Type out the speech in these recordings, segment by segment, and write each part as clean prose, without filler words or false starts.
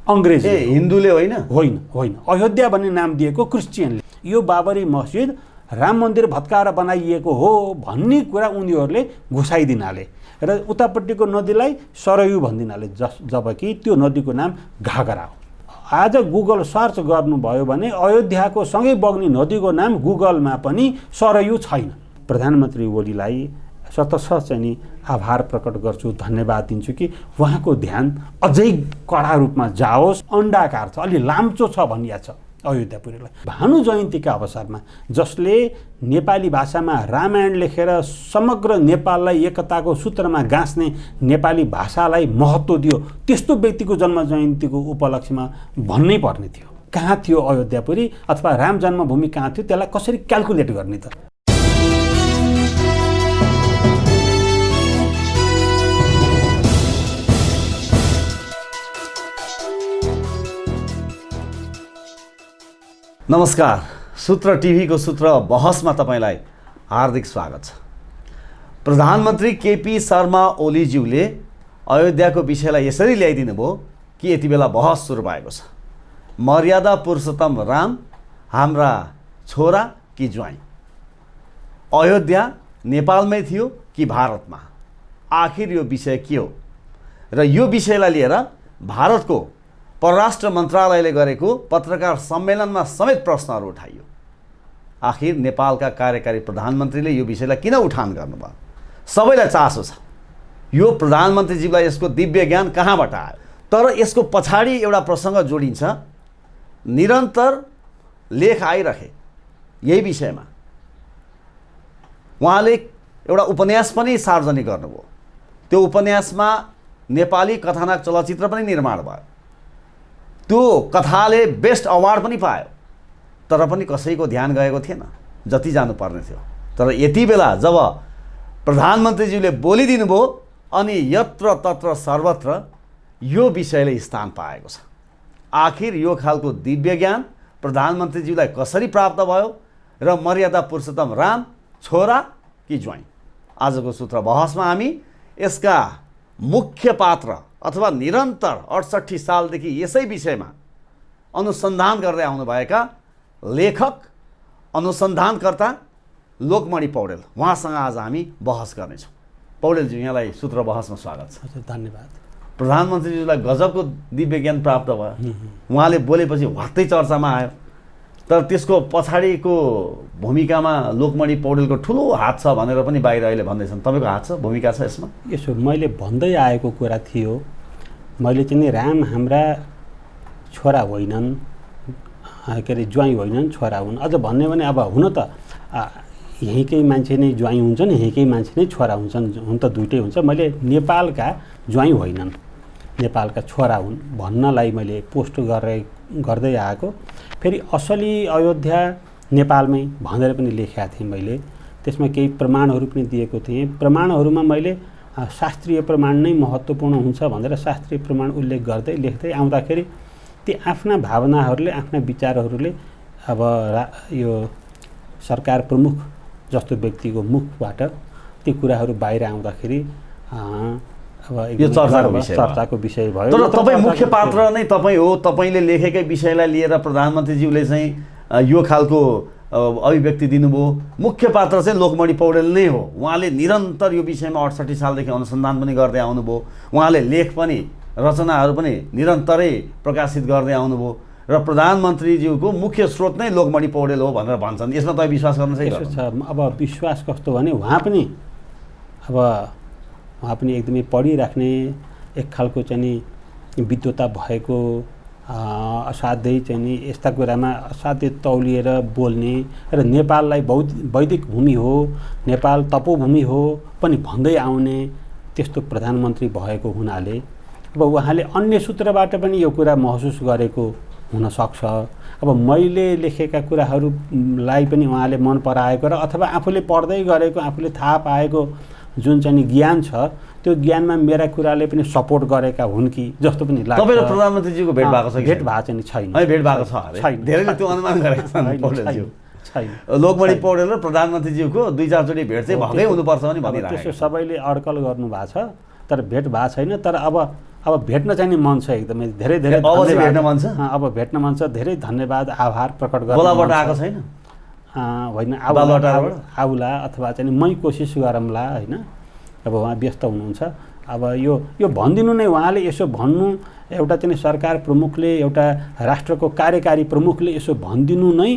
अङ्ग्रेजी हिन्दूले होइन होइन होइन अयोध्या भन्ने नाम दिएको क्रिस्चियनले। यो बाबरी मस्जिद राम मन्दिर भत्काएर बनाइएको हो भन्ने कुरा उनीहरूले घुसाइदिनाले र उतापट्टिको नदीलाई सरयू भनिदिनाले जबकि त्यो नदीको नाम घागरा हो। आज गुगल सर्च गर्नुभयो भने अयोध्याको सँगै बग्ने नदीको नाम गुगलमा पनि सरयू छैन। प्रधानमन्त्री ओलीलाई शतशः चाहिँ नि आभार प्रकट गर्छु, धन्यवाद दिन्छु कि उहाँको ध्यान अझै कडा रूपमा जाओस्। अण्डाकार छ, अलि लाम्चो छ भनिया छ अयोध्यापुरीलाई। भानु जयन्तीका अवसरमा जसले नेपाली भाषामा रामायण लेखेर समग्र नेपाललाई एकताको सूत्रमा गाँच्ने नेपाली भाषालाई महत्त्व दियो, त्यस्तो व्यक्तिको जन्म जयन्तीको उपलक्ष्यमा भन्नै पर्ने थियो। कहाँ थियो अयोध्यापुरी अथवा राम जन्मभूमि कहाँ थियो, त्यसलाई कसरी क्याल्कुलेट गर्ने त? नमस्कार, सूत्र टिभीको सूत्र बहसमा तपाईलाई हार्दिक स्वागत छ। प्रधानमन्त्री केपी शर्मा ओलीज्यूले अयोध्याको विषयलाई यसरी ल्याइदिनु भयो कि यति बेला बहस सुरु भएको छ। मर्यादा पुरुषोत्तम राम हाम्रा छोरा कि ज्वाइँ? अयोध्या नेपालमै थियो कि भारतमा? आखिर यो विषय के हो? र यो विषयलाई लिएर भारतको परराष्ट्र मन्त्रालयले गरेको पत्रकार सम्मेलनमा समेत प्रश्नहरू उठाइयो। आखिर नेपालका कार्यकारी प्रधानमन्त्रीले यो विषयलाई किन उठान गर्नुभयो? सबैलाई चासो छ यो प्रधानमन्त्रीज्यूलाई यसको दिव्य ज्ञान कहाँबाट आयो? तर यसको पछाडि एउटा प्रसङ्ग जोडिन्छ। निरन्तर लेख आइरहे यही विषयमा। उहाँले एउटा उपन्यास पनि सार्वजनिक गर्नुभयो। त्यो उपन्यासमा नेपाली कथानक चलचित्र पनि निर्माण भयो। त्यो कथाले बेस्ट अवार्ड पनि पायो, तर पनि कसैको ध्यान गएको थिएन जति जानुपर्ने थियो। तर यति बेला जब प्रधानमन्त्रीज्यूले बोलिदिनु भयो अनि यत्र तत्र सर्वत्र यो विषयले स्थान पाएको छ। आखिर यो खालको दिव्य ज्ञान प्रधानमन्त्रीज्यूलाई कसरी प्राप्त भयो र मर्यादा पुरुषोत्तम राम छोरा कि ज्वाइँ? आजको सूत्र बहसमा हामी यसका मुख्य पात्र अथवा निरन्तर 68 सालदेखि यसै विषयमा अनुसन्धान गर्दै आउनुभएका लेखक अनुसन्धानकर्ता लोकमणि पौडेल, उहाँसँग आज हामी बहस गर्नेछौँ। पौडेलज्यू, यहाँलाई सूत्र बहसमा स्वागत छ। धन्यवाद। प्रधानमन्त्रीज्यूलाई गजबको दिव्य ज्ञान प्राप्त भयो। उहाँले बोलेपछि वात्तै चर्चामा आयो। तर त्यसको पछाडिको भूमिकामा लोकमणि पौडेलको ठुलो हात छ भनेर पनि बाहिर अहिले भन्दैछन्। तपाईँको हात छ, भूमिका छ यसमा? यसो मैले भन्दै आएको कुरा थियो। मैले चाहिँ नि राम हाम्रा छोरा होइनन्, के अरे ज्वाइँ होइनन्, छोरा हुन्। अझ भन्यो भने अब हुन त यहीँकै मान्छे नै ज्वाइँ हुन्छन्, यहीँकै मान्छे नै छोरा हुन्छन्, हुन त दुइटै हुन्छ। मैले नेपालका ज्वाइँ होइनन्, नेपालका छोरा हुन् भन्नलाई मैले पोस्ट गर्दै आएको। फेरि असली अयोध्या नेपालमै भनेर पनि लेखेका थिएँ मैले। त्यसमा केही प्रमाणहरू पनि दिएको थिएँ। प्रमाणहरूमा मैले शास्त्रीय प्रमाण नै महत्त्वपूर्ण हुन्छ भनेर शास्त्रीय प्रमाण उल्लेख गर्दै लेख्दै आउँदाखेरि ती आफ्ना भावनाहरूले, आफ्ना विचारहरूले अब यो सरकार प्रमुख जस्तो व्यक्तिको मुखबाट ती कुराहरू बाहिर आउँदाखेरि अब यो चर्चाको विषय भयो। तर तपाईँ मुख्य पात्र नै तपाईँ हो। तपाईँले लेखेकै विषयलाई लिएर प्रधानमन्त्रीज्यूले चाहिँ यो खालको अभिव्यक्ति दिनुभयो। मुख्य पात्र चाहिँ लोकमणि पौडेल नै हो। उहाँले निरन्तर यो विषयमा 68 सालदेखि अनुसन्धान पनि गर्दै आउनुभयो। उहाँले लेख पनि, रचनाहरू पनि निरन्तरै प्रकाशित गर्दै आउनुभयो र प्रधानमन्त्रीज्यूको मुख्य स्रोत नै लोकमणि पौडेल हो भनेर भन्छन्। यसमा तपाईँ विश्वास गर्नु चाहिँ? अब विश्वास कस्तो भने उहाँ पनि एकदमै पढिराख्ने एक खालको चाहिँ नि विद्वता भएको, असाध्यै चाहिँ नि यस्ता कुरामा असाध्यै तौलिएर बोल्ने र नेपाललाई वैदिक भूमि हो, नेपाल तपोभूमि हो पनि भन्दै आउने त्यस्तो प्रधानमन्त्री भएको हुनाले अब उहाँले अन्य सूत्रबाट पनि यो कुरा महसुस गरेको हुनसक्छ। अब मैले लेखेका कुराहरूलाई पनि उहाँले मन पराएको र अथवा आफूले पढ्दै गरेको, आफूले थाहा पाएको जुन चाहिँ ज्ञान छ त्यो ज्ञानमा मेरा कुराले पनि सपोर्ट गरेका हुन् कि जस्तो पनि लाग्छ। तपाईँ र प्रधानमन्त्रीज्यूको भेट भएको छ? भेट भएको चाहिँ छैन। भेट भएको छ, धेरैले त्यो अनुमान गरेका छन्। पौडेलज्यू, लोकमणि पौडेल र प्रधानमन्त्रीज्यूको 2-4 चोटि भेट चाहिँ भएकै हुनुपर्छ भने भनिरहेको। त्यसो सबैले अड्कल गर्नु भएको छ, तर भेट भएको छैन। तर अब अब भेट्न चाहिँ नि मन छ एकदमै धेरै धेरै अब चाहिँ धन्यवाद। भेट्न मन छ? अब भेट्न मन छ, धेरै धन्यवाद आभार प्रकट गर्न बोलाबाट मन छ। आएको छैन? होइन बालुवाटारबाट? आउला अथवा चाहिँ नि मै कोसिस गरौँला होइन। अब उहाँ व्यस्त हुनुहुन्छ। अब यो भनिदिनु नै, उहाँले यसो भन्नु, एउटा चाहिँ सरकार प्रमुखले, एउटा राष्ट्रको कार्यकारी प्रमुखले यसो भनिदिनु नै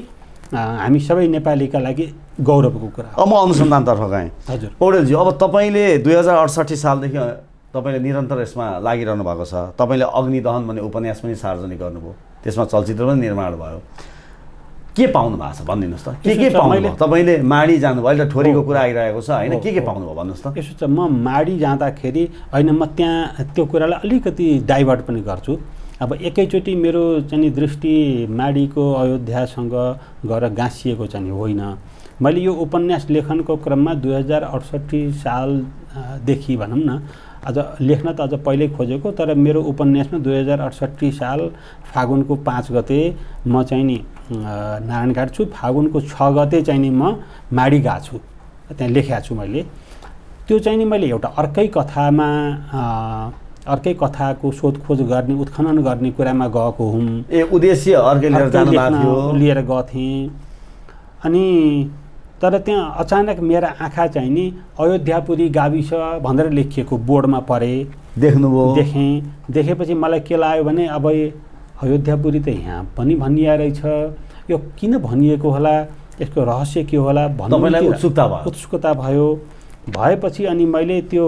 हामी सबै नेपालीका लागि गौरवको कुरा हो। अब म अनुसन्धानतर्फ गएँ। हजुर पौडेलजी, अब तपाईँले 2068 सालदेखि तपाईँले निरन्तर यसमा लागिरहनु भएको छ। तपाईँले अग्निदहन भन्ने उपन्यास पनि सार्वजनिक गर्नुभयो, त्यसमा चलचित्र पनि निर्माण भयो। के पाउनु भएको छ भनिदिनुहोस् त? के पाउनुभयो? तपाईँले माडी जानुभयो, अहिले ठोरीको कुरा आइरहेको छ होइन, के पाउनुभयो भन्नुहोस् त? यसो छ, म माडी जाँदाखेरि होइन, म त्यहाँ त्यो कुरालाई अलिकति डाइभर्ट पनि गर्छु। अब एकैचोटि मेरो चाहिँ दृष्टि माडीको अयोध्यासँग गएर गाँसिएको चाहिँ होइन। मैले यो उपन्यास लेखनको क्रममा 2068 सालदेखि भनौँ न, अझ लेख्न त अझ पहिल्यै खोजेको, तर मेरो उपन्यासमा 2068 साल फागुनको 5 गते म चाहिँ नि नारायणघाट छु, फागुनको 6 गते चाहिँ नि म माडी गएको छु, त्यहाँ लेखेको छु मैले। त्यो चाहिँ नि मैले एउटा अर्कै कथाको सोधखोज गर्ने, उत्खनन गर्ने कुरामा गएको हुँ। उद्देश्य अर्कै लिएर जानु भएको थियो? लिएर गएको थिएँ। अनि तर त्यहाँ अचानक मेरा आँखा चाहिँ नि अयोध्यापुरी गाविस भनेर लेखिएको बोर्डमा परे। देख्नुभयो? देखेपछि मलाई के लाग्यो भने अब अयोध्यापुरी त यहाँ पनि भनिया रहेछ, यो किन भनिएको होला, यसको रहस्य के होला भन्ने उत्सुकता भयो। भएपछि अनि मैले त्यो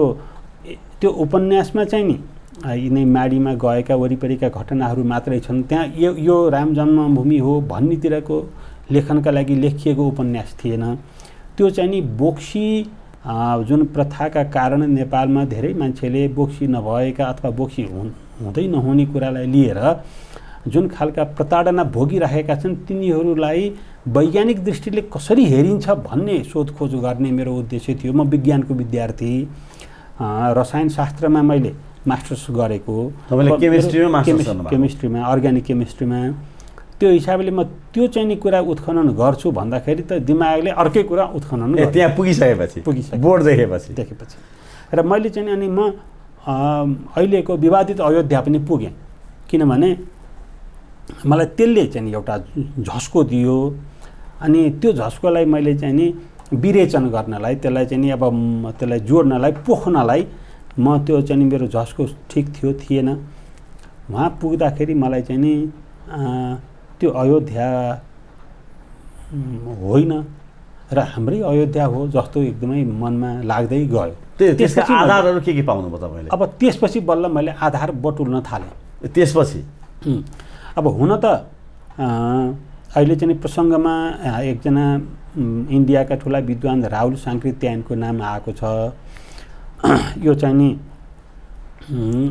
उपन्यासमा चाहिँ नि यिनै माडीमा गएका वरिपरिका घटनाहरू मात्रै छन्, त्यहाँ यो राम जन्मभूमि हो भन्नेतिरको लेखनका लागि लेखिएको उपन्यास थिएन। त्यो चाहिँ नि बोक्सी जुन प्रथाका कारण नेपालमा धेरै मान्छेले बोक्सी नभएका अथवा बोक्सी हुँदै नहुने कुरालाई लिएर जुन खालका प्रताडना भोगिरहेका छन्, तिनीहरूलाई वैज्ञानिक दृष्टिले कसरी हेरिन्छ भन्ने सोधखोज गर्ने मेरो उद्देश्य थियो। म विज्ञानको विद्यार्थी, रसायनशास्त्रमा मैले मास्टर्स गरेको, केमिस्ट्रीमा, अर्ग्यानिक केमिस्ट्रीमा। त्यो हिसाबले म त्यो चाहिँ नि कुरा उत्खनन गर्छु भन्दाखेरि त दिमागले अर्कै कुरा उत्खनन त्यहाँ पुगिसकेपछि बोर्ड देखेपछि र मैले चाहिँ अनि म अहिलेको विवादित अयोध्या पनि पुगेँ, किनभने मलाई त्यसले चाहिँ एउटा झस्को दियो। अनि त्यो झस्कोलाई मैले चाहिँ नि विरेचन गर्नलाई, त्यसलाई चाहिँ नि अब त्यसलाई जोड्नलाई, पोख्नलाई म त्यो चाहिँ मेरो झस्को ठिक थियो थिएन। वहाँ पुग्दाखेरि मलाई चाहिँ नि त्यो अयोध्या होइन र हाम्रै अयोध्या हो जस्तो एकदमै मनमा लाग्दै गयो। त्यसका आधारहरू के पाउनुभयो तपाईँले? अब त्यसपछि बल्ल मैले आधार बटुल्न थालेँ। त्यसपछि अब हुन त अहिले चाहिँ प्रसङ्गमा एकजना इन्डियाका ठुला विद्वान राहुल साङ्कृत्यायनको नाम आएको छ। यो चाहिँ नि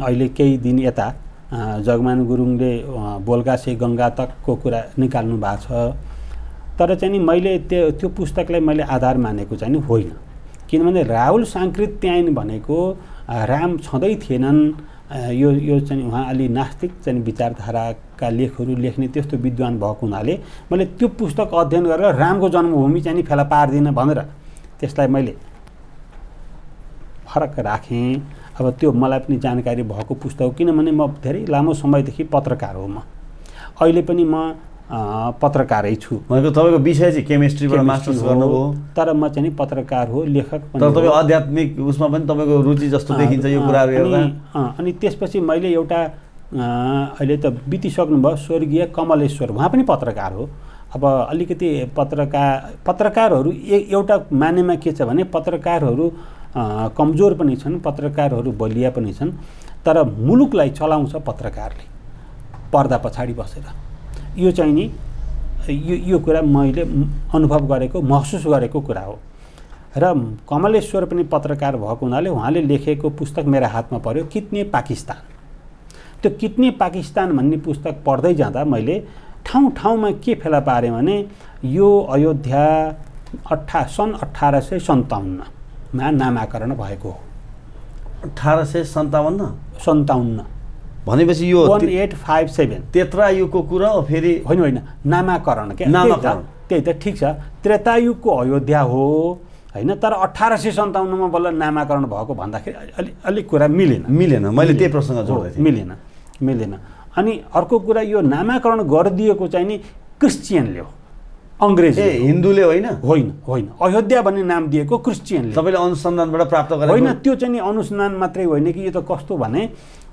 अहिले केही दिन यता जगमान गुरुङले बोलगासे गङ्गा तकको कुरा निकाल्नु भएको छ। तर चाहिँ नि मैले त्यो पुस्तकलाई मैले आधार मानेको चाहिँ नि होइन, किनभने राहुल साङ्कृत्यायन भनेको राम छँदै थिएनन्, यो चाहिँ उहाँ अलि नास्तिक चाहिँ विचारधाराका लेखहरू लेख्ने त्यस्तो विद्वान भएको हुनाले मैले त्यो पुस्तक अध्ययन गरेर रामको जन्मभूमि चाहिँ नि फेला पार्दिनँ भनेर त्यसलाई मैले फरक राखेँ। अब त्यो मलाई पनि जानकारी भएको पुस्तक हो, किनभने म धेरै लामो समयदेखि पत्रकार हो। म अहिले पनि म पत्रकारै छु। भनेको तपाईँको विषय चाहिँ केमिस्ट्रीबाट मास्टर्स गर्नुभयो, तर म चाहिँ पत्रकार हो, लेखक पनि। तर तपाईँ आध्यात्मिक उसमा पनि तपाईँको रुचि जस्तो देखिन्छ यो कुराहरू हेर्दा। अनि त्यसपछि मैले एउटा अहिले त बितिसक्नुभयो स्वर्गीय कमलेश्वर, उहाँ पनि पत्रकार हो। अब अलिकति पत्रकारहरू एउटा मानेमा के छ भने पत्रकारहरू कमजोर पनि छन्, पत्रकारहरू बलिया पनि छन्, तर मुलुकलाई चलाउँछ पत्रकारले पर्दा पछाडि बसेर। यो चाहिँ नि यो कुरा मैले अनुभव गरेको, महसुस गरेको कुरा हो। र कमलेश्वर पनि पत्रकार भएको हुनाले उहाँले लेखेको पुस्तक मेरा हातमा पर्यो, कितने पाकिस्तान। त्यो कितने पाकिस्तान भन्ने पुस्तक पढ्दै जाँदा मैले ठाउँ ठाउँमा के फेला पारेँ भने यो अयोध्या सन् 1857मा नामाकरण भएको हो। 1857 भनेपछि यो 1857 त्रेतायुगको कुरा हो। फेरि होइन नामाकरण के नामाकरण त्यही त ठिक छ। त्रेतायुगको अयोध्या हो, होइन। तर 1857 बल्ल नामाकरण भएको भन्दाखेरि अलिक कुरा मिलेन। मैले त्यही प्रसङ्ग जोड्दै थिएँ। मिलेन। अनि अर्को कुरा, यो नामाकरण गरिदिएको चाहिँ नि क्रिस्चियनले हो, अङ्ग्रेज हिन्दूले होइन। अयोध्या भन्ने नाम दिएको क्रिस्चियनले। तपाईँले अनुसन्धानबाट प्राप्त गरेको होइन, त्यो चाहिँ नि अनुसन्धान मात्रै होइन कि, यो त कस्तो भने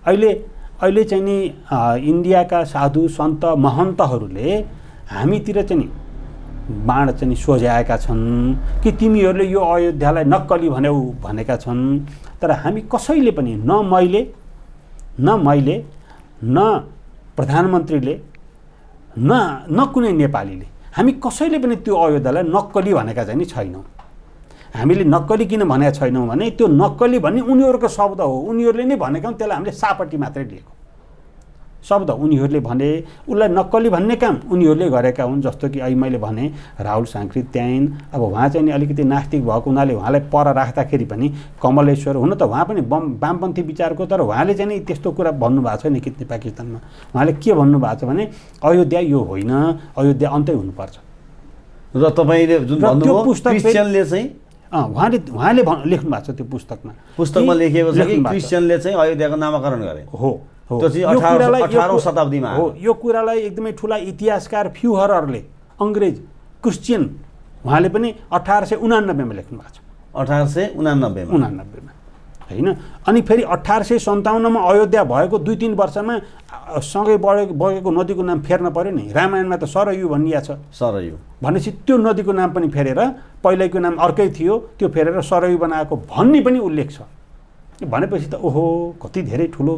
अहिले चाहिँ नि इन्डियाका साधु सन्त महन्तहरूले हामीतिर चाहिँ नि बाण चाहिँ नि सोझ्याएका छन् कि तिमीहरूले यो अयोध्यालाई नक्कली भन्यौ भनेका छन्। तर हामी कसैले पनि, न मैले न प्रधानमन्त्रीले न कुनै नेपालीले, हामी कसैले पनि त्यो अयोध्यालाई नक्कली भनेका चाहिँ नि छैनौँ। हामीले नक्कली किन भनेका छैनौँ भने त्यो नक्कली भन्ने उनीहरूको शब्द हो, उनीहरूले नै भनेका हुन्, त्यसलाई हामीले सापट्टि मात्रै लिएको शब्द। उनीहरूले भने उसलाई नक्कली भन्ने काम उनीहरूले गरेका हुन्। जस्तो कि अहिले मैले भने राहुल साङ्कृत त्याइन, अब उहाँ चाहिँ नि अलिकति नास्तिक भएको हुनाले उहाँलाई पर राख्दाखेरि पनि कमलेश्वर, हुन त उहाँ पनि वामपन्थी विचारको, तर उहाँले चाहिँ नि त्यस्तो कुरा भन्नुभएको छैन कि पाकिस्तानमा। उहाँले के भन्नुभएको छ भने अयोध्या यो होइन, अयोध्या अन्तै हुनुपर्छ। र तपाईँले जुन भन्नुभयो क्रिस्चियनले चाहिँ उहाँले लेख्नु भएको छ त्यो पुस्तकमा लेखिएको छ कि क्रिस्चियनले चाहिँ अयोध्याको नामाकरण गरे हो। त्यो चाहिँ 18औं शताब्दीमा हो। यो कुरालाई एकदमै ठुला इतिहासकार फ्युहरहरूले अङ्ग्रेज क्रिस्चियन उहाँले पनि 1889 मा लेख्नु भएको छ। 1889 मा होइन। अनि फेरि 1857 मा अयोध्या भएको 2-3 वर्षमा सँगै बगेको नदीको नाम फेर्न पर्यो नि। रामायणमा त सरयू भनिया छ। सरयू भनेपछि त्यो नदीको नाम पनि फेरेर, पहिल्यैको नाम अर्कै थियो त्यो फेरेर सरयू बनाएको भन्ने पनि उल्लेख छ। भनेपछि त ओहो कति धेरै ठुलो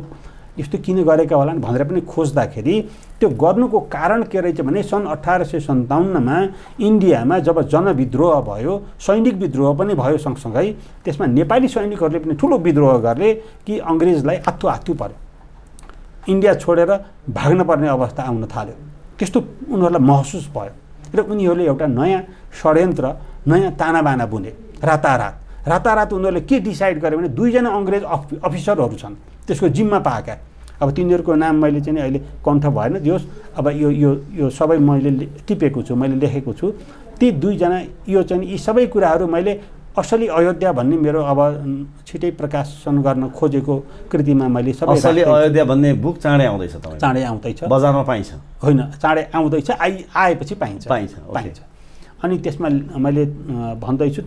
यस्तो किन गरेका होला भनेर पनि खोज्दाखेरि त्यो गर्नुको कारण के रहेछ भने सन् 1857 मा इन्डियामा जब जनविद्रोह भयो, सैनिक विद्रोह पनि भयो सँगसँगै, त्यसमा नेपाली सैनिकहरूले पनि ठुलो विद्रोह गरे कि अङ्ग्रेजलाई आत्तु पर्यो, इन्डिया छोडेर भाग्न पर्ने अवस्था आउन थाल्यो। त्यस्तो उनीहरूलाई महसुस भयो र उनीहरूले एउटा नयाँ षड्यन्त्र, नयाँ तानाबाना बुने। रातारात उनीहरूले के डिसाइड गरे भने 2 जना अङ्ग्रेज अफिसरहरू छन् त्यसको जिम्मा पाएका। अब तिनीहरूको नाम मैले चाहिँ अहिले कण्ठ भएन दियोस्, अब यो सबै मैले टिपेको छु, मैले लेखेको छु। ती 2 जना यो चाहिँ यी सबै कुराहरू मैले असली अयोध्या भन्ने मेरो अब छिटै प्रकाशन गर्न खोजेको कृतिमा मैले सबै असली अयोध्या भन्ने बुक चाँडै आउँदैछ। तपाईँ चाँडै आउँदैछ, बजारमा पाइन्छ? होइन, चाँडै आउँदैछ, आएपछि पाइन्छ। अनि त्यसमा मैले भन्दैछु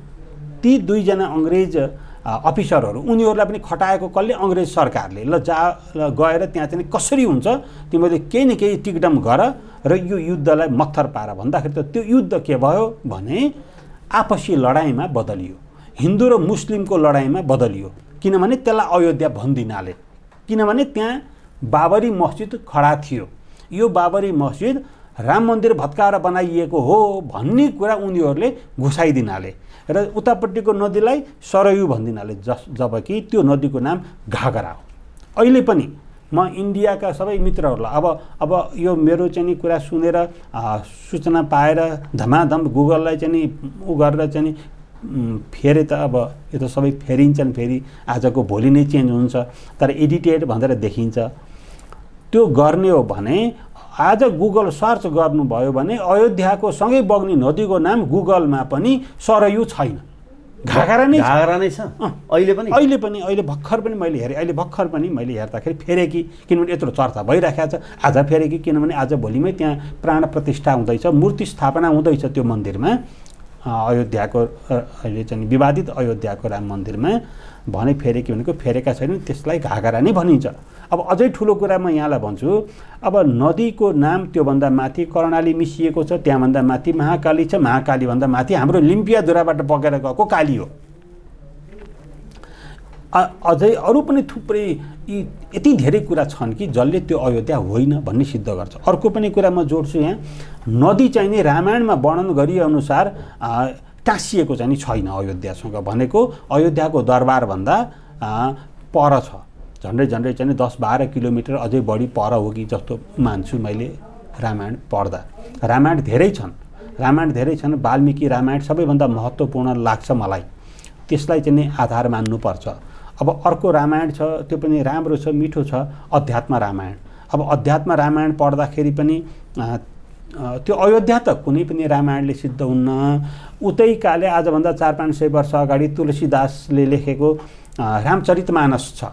ती 2 जना अङ्ग्रेज अफिसरहरू, उनीहरूलाई पनि खटाएको कसले? अङ्ग्रेज सरकारले। ल गएर त्यहाँ चाहिँ कसरी हुन्छ, तिमीले केही न केही टिकडम गर र यो युद्धलाई मत्थर पार भन्दाखेरि त त्यो युद्ध के भयो भने आपसी लडाइँमा बदलियो, हिन्दू र मुस्लिमको लडाइँमा बदलियो। किनभने त्यसलाई अयोध्या भन्दिनाले, किनभने त्यहाँ बाबरी मस्जिद खडा थियो। यो बाबरी मस्जिद राम मन्दिर भत्काएर बनाइएको हो भन्ने कुरा उनीहरूले घुसाइदिनाले र उतापट्टिको नदीलाई सरयू भनिदिनाले, जबकि त्यो नदीको नाम घागरा हो। अहिले पनि म इन्डियाका सबै मित्रहरूलाई अब यो मेरो चाहिँ नि कुरा सुनेर सूचना पाएर धमाधम गुगललाई चाहिँ नि उ गरेर चाहिँ नि फेरे त अब यो त सबै फेरिन्छन्, फेरि आजको भोलि नै चेन्ज हुन्छ, तर एडिटेड भनेर देखिन्छ। त्यो गर्ने हो भने आज गुगल सर्च गर्नुभयो भने अयोध्याको सँगै बग्ने नदीको नाम गुगलमा पनि सरयू छैन, घागरा नै छ। अहिले भर्खर पनि मैले हेरेँ, मैले हेर्दाखेरि फेरेँ कि, किनभने यत्रो चर्चा भइरहेको छ। आज फेरेँ कि किनभने आज भोलिमै त्यहाँ प्राण प्रतिष्ठा हुँदैछ, मूर्ति स्थापना हुँदैछ त्यो मन्दिरमा, अयोध्याको अहिले चाहिँ विवादित अयोध्याको राम मन्दिरमा। भने फेरे कि भनेको फेरेका छैनन्, त्यसलाई घागरा नै भनिन्छ। अब अझै ठुलो कुरा म यहाँलाई भन्छु, अब नदीको नाम त्योभन्दा माथि कर्णाली मिसिएको छ, त्यहाँभन्दा माथि महाकाली छ, महाकालीभन्दा माथि हाम्रो लिम्पियाधुराबाट बगेर गएको काली हो। अझै अरू पनि थुप्रै यति धेरै कुरा छन् कि जसले त्यो अयोध्या होइन भन्ने सिद्ध गर्छ। अर्को पनि कुरा म जोड्छु यहाँ, नदी चाहिँ नि रामायणमा वर्णन गरिएअनुसार टाँसिएको चाहिँ नि छैन अयोध्यासँग, भनेको अयोध्याको दरबारभन्दा पर छ, झन्डै चाहिँ 10-12 किलोमिटर अझै बढी पर हो कि जस्तो मान्छु मैले रामायण पढ्दा। रामायण धेरै छन्, वाल्मीकि रामायण सबैभन्दा महत्त्वपूर्ण लाग्छ मलाई, त्यसलाई चाहिँ नि आधार मान्नुपर्छ। अब अर्को रामायण छ, त्यो पनि राम्रो छ, मिठो छ, अध्यात्म रामायण। अब अध्यात्म रामायण पढ्दाखेरि पनि त्यो अयोध्या त कुनै पनि रामायणले सिद्ध हुन्न। उतै काले आजभन्दा 400-500 वर्ष अगाडि तुलसीदासले लेखेको रामचरितमानस छ।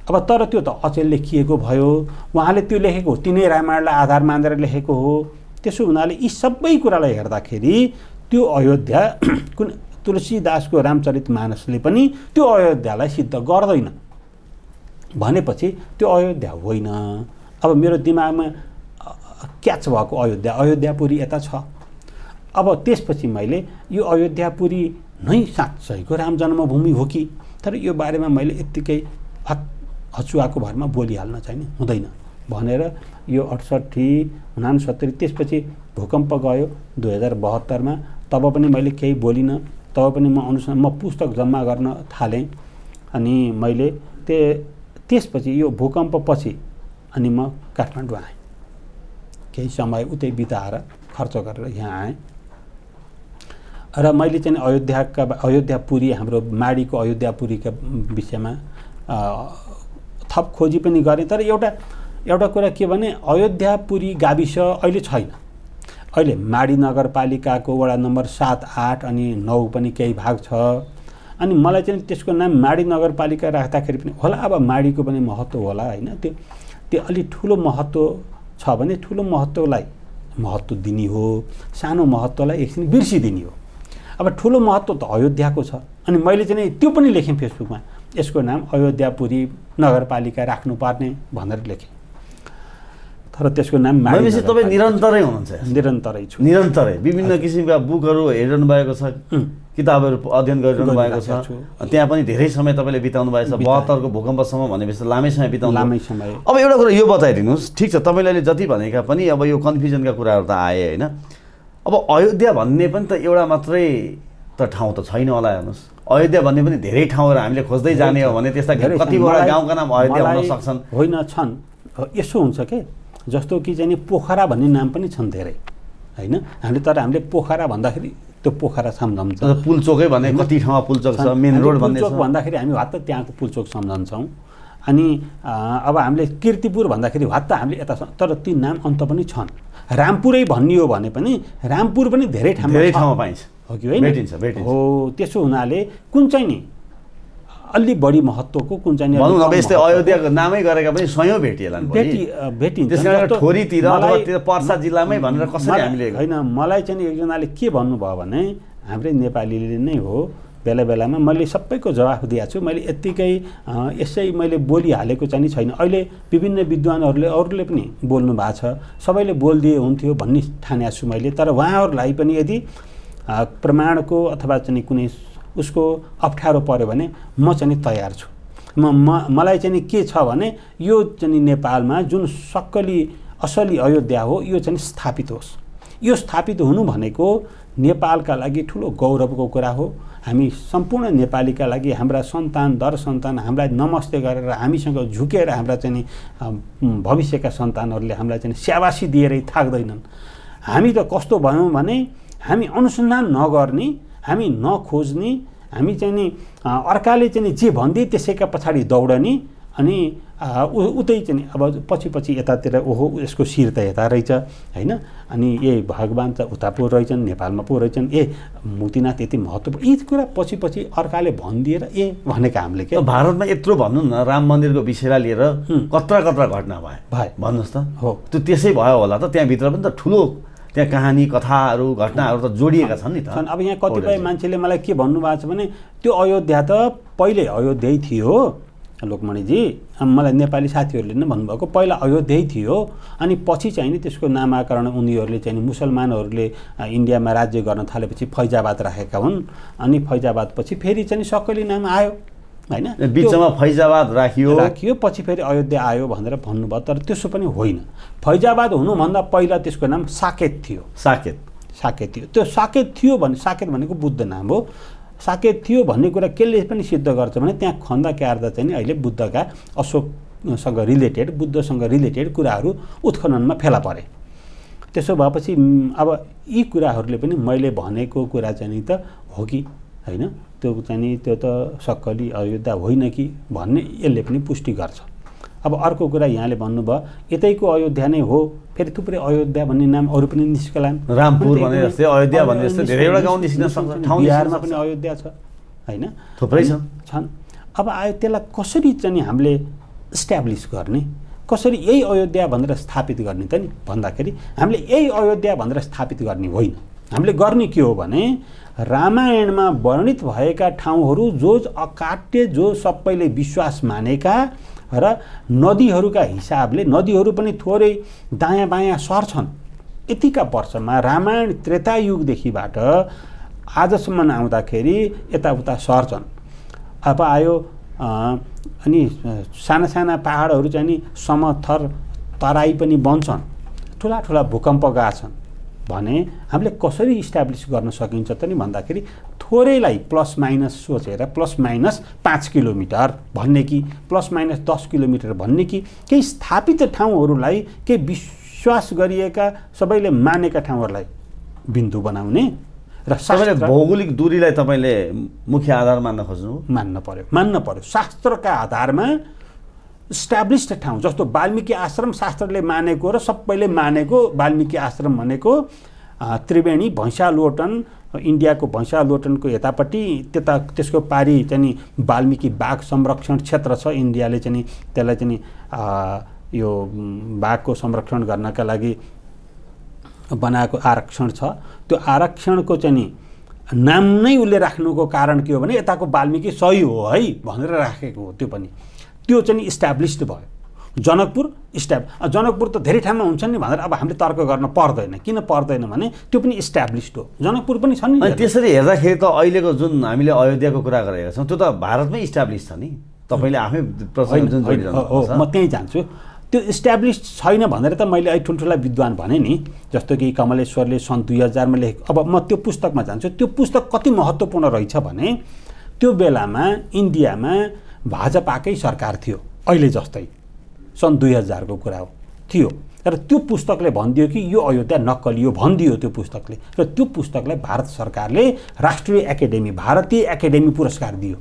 अब तर त्यो त अचेल लेखिएको भयो, उहाँले त्यो लेखेको तिनै रामायणलाई आधार मानेर लेखेको हो। त्यसो हुनाले यी सबै कुरालाई हेर्दाखेरि त्यो अयोध्या कुन तुलसीदासको रामचरितमानसले पनि त्यो अयोध्यालाई सिद्ध गर्दैन भनेपछि त्यो अयोध्या होइन। अब मेरो दिमागमा क्याच भएको अयोध्यापुरी यता छ। अब त्यसपछि मैले यो अयोध्यापुरी नै साँच्चैको राम जन्मभूमि हो कि, तर यो बारेमा मैले यत्तिकै हचुवाको भरमा बोलिहाल्न चाहिँ हुँदैन भनेर यो 68, 69, त्यसपछि भूकम्प गयो 2072 तब पनि मैले केही बोलिनँ। तब पनि म पुस्तक जम्मा गर्न थालेँ। अनि मैले त्यसपछि यो भूकम्पपछि अनि म काठमाडौँ आएँ। केही समय उतै बिताएर खर्च गरेर यहाँ आएँ र मैले चाहिँ अयोध्यापुरी हाम्रो माडीको अयोध्यापुरीका विषयमा थप खोजी पनि गरेँ। तर एउटा कुरा के भने अयोध्यापुरी गाविस अहिले छैन। अहिले माडी नगरपालिकाको वडा नम्बर 7, 8 अनि 9 पनि केही भाग छ। अनि मलाई चाहिँ त्यसको नाम माडी नगरपालिका राख्दाखेरि पनि होला, अब माडीको पनि महत्त्व होला होइन। त्यो अलि ठुलो महत्त्व छ भने ठुलो महत्त्वलाई महत्त्व दिने हो, सानो महत्त्वलाई एकछिन बिर्सिदिने हो। अब ठुलो महत्त्व त अयोध्याको छ। अनि मैले चाहिँ त्यो पनि लेखेँ फेसबुकमा, यसको नाम अयोध्यापुरी नगरपालिका राख्नुपर्ने भनेर लेखेँ। तर त्यसको नाम भनेपछि तपाईँ निरन्तरै हुनुहुन्छ? निरन्तरै छु। निरन्तरै विभिन्न किसिमका बुकहरू हेरिरहनु भएको छ, किताबहरू अध्ययन गरिरहनु भएको छ। त्यहाँ पनि धेरै समय तपाईँले बिताउनु भएको छ। 72 को भूकम्पसम्म भनेपछि लामै समय बिताउनु। लामै समय। अब एउटा कुरा यो बताइदिनुहोस्, ठिक छ तपाईँले अहिले जति भनेका पनि अब यो कन्फ्युजनका कुराहरू त आए होइन। अब अयोध्या भन्ने पनि त एउटा मात्रै त ठाउँ त छैन होला। हेर्नुहोस्, अयोध्या भन्ने पनि धेरै ठाउँहरू हामीले खोज्दै जाने हो भने त्यस्ता कतिवटा गाउँका नाम अयोध्या हुन सक्छन्। होइन, छन्। यसो हुन्छ के, जस्तो कि चाहिँ पोखरा भन्ने नाम पनि छन् धेरै होइन। हामीले पोखरा भन्दाखेरि त्यो पोखरा सम्झन्छ। पुलचोकै भन्ने कति ठाउँमा पुलचोक छ, मेन रोड भन्ने छ। भन्दाखेरि हामी वात्त त्यहाँको पुलचोक सम्झन्छौँ। अनि अब हामीले कीर्तिपुर भन्दाखेरि वात्त हामीले यता, तर ती नाम अन्त पनि छन्। रामपुरै भनियो भने पनि रामपुर पनि धेरै ठाउँमा पाइन्छ हो कि होइन? भेटिन्छ हो। त्यसो हुनाले कुन चाहिँ नि अलि बढी महत्त्वको, कुन चाहिँ भनौँ अब यस्तै अयोध्याको नामै गरेका पनि स्वयं भेटिएला भेटिन्छ। त्यसकारण ठोरीतिर अथवा पर्सा जिल्लामै भनेर कसरी हामीले होइन। मलाई चाहिँ एकजनाले के भन्नुभयो भने हाम्रै नेपालीले नै हो, बेला बेलामा मैले सबैको जवाफ दिएको छु। मैले यत्तिकै यसै मैले बोलिहालेको चाहिँ छैन। अहिले विभिन्न विद्वानहरूले अरूले पनि बोल्नु भएको छ, सबैले बोलिदिए हुन्थ्यो भन्ने ठानेको छु मैले। तर उहाँहरूलाई पनि यदि प्रमाणको अथवा चाहिँ कुनै उसको अप्ठ्यारो पर्यो भने म चाहिँ तयार छु। मलाई चाहिँ के छ भने यो चाहिँ नेपालमा जुन असली अयोध्या हो यो चाहिँ स्थापित होस्। यो स्थापित हुनु भनेको नेपालका लागि ठुलो गौरवको कुरा हो। हामी सम्पूर्ण नेपालीका लागि हाम्रा सन्तान दर सन्तान हामीलाई नमस्ते गरेर हामीसँग झुकेर हाम्रा चाहिँ भविष्यका सन्तानहरूले हामीलाई चाहिँ स्याबासी दिएरै थाक्दैनन्। हामी त कस्तो भयौँ भने हामी अनुसन्धान नगर्ने, हामी नखोज्ने, हामी चाहिँ नि अर्काले चाहिँ जे भनिदिए त्यसैका पछाडि दौडने। अनि उतै चाहिँ अब पछि यतातिर ओहो यसको शिर त यता रहेछ होइन। अनि भगवान् त उता पो रहेछन्, नेपालमा पो रहेछन्, मुक्तिनाथ यति महत्त्वपूर्ण, यी कुरा पछि अर्काले भनिदिएर भनेका हामीले के। भारतमा यत्रो भन्नु न राम मन्दिरको विषयलाई लिएर कत्रा घटना भयो भन्नुहोस् त। हो, त्यो त्यसै भयो होला त। त्यहाँभित्र पनि त ठुलो त्यहाँ कहानी कथाहरू घटनाहरू त जोडिएका छन् नि त। अब यहाँ कतिपय मान्छेले मलाई के भन्नुभएको छ भने त्यो अयोध्या त पहिले अयोध्यै थियो लोकमणिजी। मलाई नेपाली साथीहरूले नै भन्नुभएको पहिला अयोध्यै थियो, अनि पछि चाहिँ नि त्यसको नामाकरण उनीहरूले चाहिँ मुसलमानहरूले इन्डियामा राज्य गर्न थालेपछि फैजाबाद राखेका हुन्। अनि फैजाबाद पछि फेरि चाहिँ सक्कली नाम आयो होइन, बिचमा फैजाबाद राखियो, पछि फेरि अयोध्या आयो भनेर भन्नुभयो। तर त्यसो पनि होइन। फैजाबाद हुनुभन्दा पहिला त्यसको नाम साकेत थियो। साकेत थियो। त्यो साकेत थियो भने साकेत भनेको बुद्ध नाम हो। साकेत थियो भन्ने कुरा केले पनि सिद्ध गर्छ भने त्यहाँ खन्दा क्यार्दा चाहिँ अहिले बुद्धका अशोकसँग रिलेटेड कुराहरू उत्खननमा फेला परे। त्यसो भएपछि अब यी कुराहरूले पनि मैले भनेको कुरा चाहिँ त हो कि होइन, त्यो चाहिँ त्यो त सक्कली अयोध्या होइन कि भन्ने यसले पनि पुष्टि गर्छ। अब अर्को कुरा यहाँले भन्नुभयो यतैको अयोध्या नै हो, फेरि थुप्रै अयोध्या भन्ने नाम अरू पनि निस्कलान्। रामपुर भने जस्तै अयोध्या भन्ने जस्तै धेरैवटा गाउँ निस्किन सक्छ, ठाउँ बिहारमा पनि अयोध्या छ होइन, थुप्रै छन्। अब आयो त्यसलाई कसरी चाहिँ हामीले इस्ट्याब्लिस गर्ने, कसरी यही अयोध्या भनेर स्थापित गर्ने त नि भन्दाखेरि हामीले यही अयोध्या भनेर स्थापित गर्ने होइन। हामीले गर्ने के हो भने रामायणमा वर्णित भएका ठाउँहरू जो अकाट्य, जो सबैले विश्वास मानेका र नदीहरूका हिसाबले नदीहरू पनि थोरै दायाँ बायाँ सर्छन्, यतिका वर्षमा रामायण त्रेतायुगदेखिबाट आजसम्म आउँदाखेरि यताउता सर्छन्। अब आयो अनि साना साना पहाडहरू चाहिँ नि समथर तराई पनि बन्छन्, ठुला ठुला भूकम्प गएका छन् भने हामीले कसरी इस्ट्याब्लिस गर्न सकिन्छ त नि भन्दाखेरि थोरैलाई प्लस माइनस सोचेर प्लस माइनस 5 किलोमिटर भन्ने कि प्लस माइनस 10 किलोमिटर भन्ने कि केही स्थापित ठाउँहरूलाई, केही विश्वास गरिएका सबैले मानेका ठाउँहरूलाई बिन्दु बनाउने र भौगोलिक दूरीलाई तपाईँले मुख्य आधार मान्न खोज्नु? मान्न पर्यो। शास्त्रका आधारमा इस्ट्याब्लिस्ड ठाउँ जस्तो वाल्मिकी आश्रम शास्त्रले मानेको र सबैले मानेको वाल्मिकी आश्रम भनेको त्रिवेणी भैँसालोटन, इन्डियाको भैँसालोटनको यतापट्टि त्यता त्यसको पारी चाहिँ वाल्मिकी बाघ संरक्षण क्षेत्र छ। इन्डियाले चाहिँ त्यसलाई चाहिँ यो बाघको संरक्षण गर्नका लागि बनाएको आरक्षण छ। त्यो आरक्षणको चाहिँ नाम नै उसले राख्नुको कारण के हो भने यताको वाल्मिकी सही हो है भनेर राखेको हो। त्यो पनि त्यो चाहिँ इस्ट्याब्लिस्ड भयो। जनकपुर त धेरै ठाउँमा हुन्छ नि भनेर अब हामीले तर्क गर्न पर्दैन। किन पर्दैन भने त्यो पनि इस्ट्याब्लिस्ड हो, जनकपुर पनि छ नि। त्यसरी हेर्दाखेरि त अहिलेको जुन हामीले अयोध्याको कुरा गरेका छौँ त्यो त भारतमै इस्ट्याब्लिस छ नि। तपाईँले आफै प्रश्न म त्यहीँ जान्छु। त्यो इस्ट्याब्लिस छैन भनेर त मैले अहिले ठुल्ठुला विद्वान भने नि, जस्तो कि कमलेश्वरले सन् 2000 मा लेखेको। अब म त्यो पुस्तकमा जान्छु। त्यो पुस्तक कति महत्त्वपूर्ण रहेछ भने त्यो बेलामा इन्डियामा भाजपाकै सरकार थियो, अहिले जस्तै सन् 2000 को कुरा हो थियो। र त्यो पुस्तकले भनिदियो कि यो अयोध्या नक्कली हो भनिदियो त्यो पुस्तकले। र त्यो पुस्तकलाई भारत सरकारले राष्ट्रिय एकाडेमी, भारतीय एकाडेमी पुरस्कार दियो।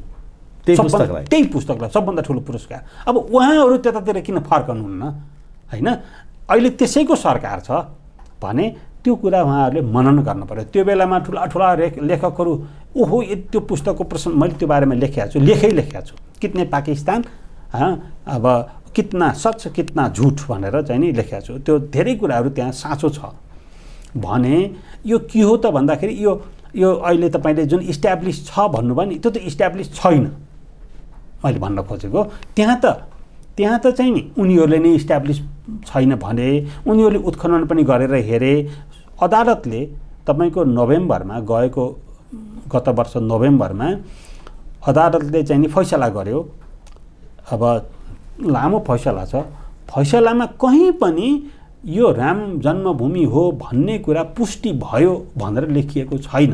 त्यही पुस्तकलाई सबभन्दा ठुलो पुरस्कार। अब उहाँहरू त्यतातिर किन फर्कनुहुन्न होइन? अहिले त्यसैको सरकार छ भने त्यो कुरा उहाँहरूले मनन गर्नु पर्यो। त्यो बेलामा ठुला ठुला लेखकहरू ओहो त्यो पुस्तकको प्रश्न मैले त्यो बारेमा लेखेको छु कितने पाकिस्तान अब कितना सच कितना झुट भनेर चाहिँ नि लेखेको छु। त्यो धेरै कुराहरू त्यहाँ साँचो छ भने यो के हो त भन्दाखेरि यो अहिले तपाईँले जुन इस्ट्याब्लिस छ भन्नुभयो नि त्यो त इस्ट्याब्लिस छैन। मैले भन्न खोजेको त्यहाँ त चाहिँ नि उनीहरूले नै इस्ट्याब्लिस छैन भने उनीहरूले उत्खनन पनि गरेर हेरे। अदालतले तपाईँको नोभेम्बरमा गत वर्ष नोभेम्बरमा अदालतले चाहिँ नि फैसला गर्यो। अब लामो फैसला छ। फैसलामा कहीँ पनि यो राम जन्मभूमि हो भन्ने कुरा पुष्टि भयो भनेर लेखिएको छैन।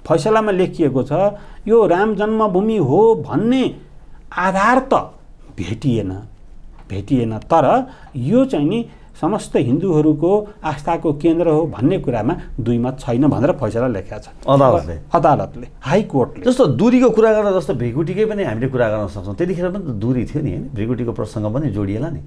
फैसलामा लेखिएको छ यो राम जन्मभूमि हो भन्ने आधार त भेटिएन तर यो चाहिँ नि समस्त हिन्दूहरूको आस्थाको केन्द्र हो भन्ने कुरामा दुई मत छैन भनेर फैसला लेखेको छ अदालतले, हाई कोर्टले। जस्तो दूरीको कुरा गर्दा जस्तो भ्रिकुटीकै पनि हामीले कुरा गर्न सक्छौँ। त्यतिखेर पनि त दूरी थियो नि होइन, भ्रिकुटीको प्रसङ्ग पनि जोडिएला नि।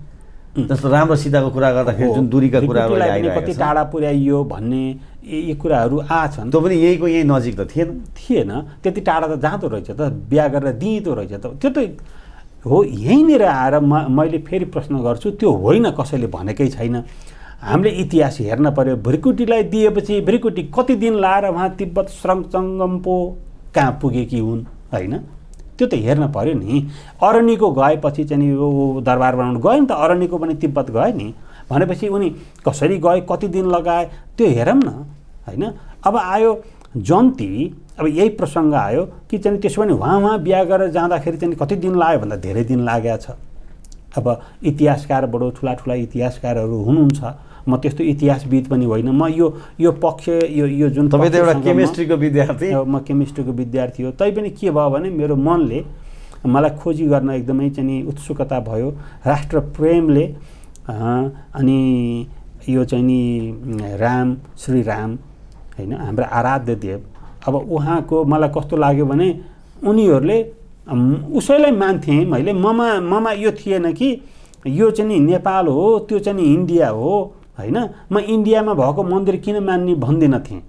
जस्तो राम र सीताको कुरा गर्दाखेरि जुन दूरीका कुराहरू आइरहेका छन्, कति टाढा पुर्याइयो भन्ने यी कुराहरू आछन्। त्यो पनि यही नजिक त थिएन। त्यति टाढा त जाँदो रहेछ त, बिहा गरेर दिइदो रहेछ त। त्यो त हो यहीँनिर आएर मैले फेरि प्रश्न गर्छु, त्यो होइन, कसैले भनेकै छैन। हामीले इतिहास हेर्न पर्यो। भ्रिकुटीलाई दिएपछि भ्रिकुटी कति दिन लाएर उहाँ तिब्बत सरसङ्गम पो कहाँ पुगेकी हुन् होइन, त्यो त हेर्न पर्यो नि। अरण्यको गएपछि चाहिँ यो दरबार बनाउनु गयो नि त, अरण्यको पनि तिब्बत गयो नि भनेपछि उनी कसरी गए, कति दिन लगाए, त्यो हेरौँ न होइन। अब आयो जन्ती, अब यही प्रसङ्ग आयो कि चाहिँ त्यसो भने उहाँ बिहा गरेर जाँदाखेरि चाहिँ कति दिन लाग्यो भन्दा धेरै दिन लागेको छ। अब इतिहासकार बडो ठुला इतिहासकारहरू हुनुहुन्छ। म त्यस्तो इतिहासविद पनि होइन। म यो पक्ष यो जुन तपाईँ त एउटा केमिस्ट्रीको विद्यार्थी, म केमिस्ट्रीको विद्यार्थी हो। तैपनि के भयो भने मेरो मनले मलाई खोजी गर्न एकदमै चाहिँ उत्सुकता भयो। राष्ट्र प्रेमले अनि यो चाहिँ नि राम, श्री राम होइन, हाम्रो आराध्य देव। अब उहाँको मलाई कस्तो लाग्यो भने उनीहरूले उसैलाई मान्थे। मैले ममा यो थिएन कि यो चाहिँ नि नेपाल हो, त्यो चाहिँ नि इन्डिया हो होइन। म इन्डियामा भएको मन्दिर किन मान्ने भन्दिनँ थिएँ,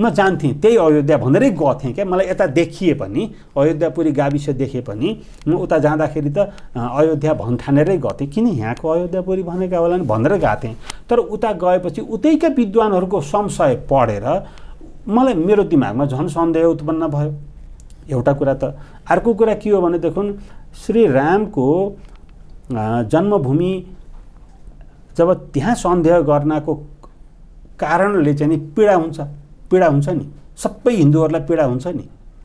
म जान्थेँ, त्यही अयोध्या भनेरै गर्थेँ क्या। मलाई यता देखिए पनि, अयोध्यापुरी गाविस देखे पनि म उता जाँदाखेरि त अयोध्या भन्ठानेरै गर्थेँ, किन यहाँको अयोध्यापुरी भनेका होला नि भनेर गएको थिएँ। तर उता गएपछि उतैका विद्वानहरूको संशय पढेर मलाई मेरो दिमागमा झन् सन्देह उत्पन्न भयो। एउटा कुरा त। अर्को कुरा के हो भनेदेखि श्री रामको जन्मभूमि जब त्यहाँ सन्देह गर्नको कारणले चाहिँ नि पीडा हुन्छ नि, सबै हिन्दूहरूलाई पीडा हुन्छ नि,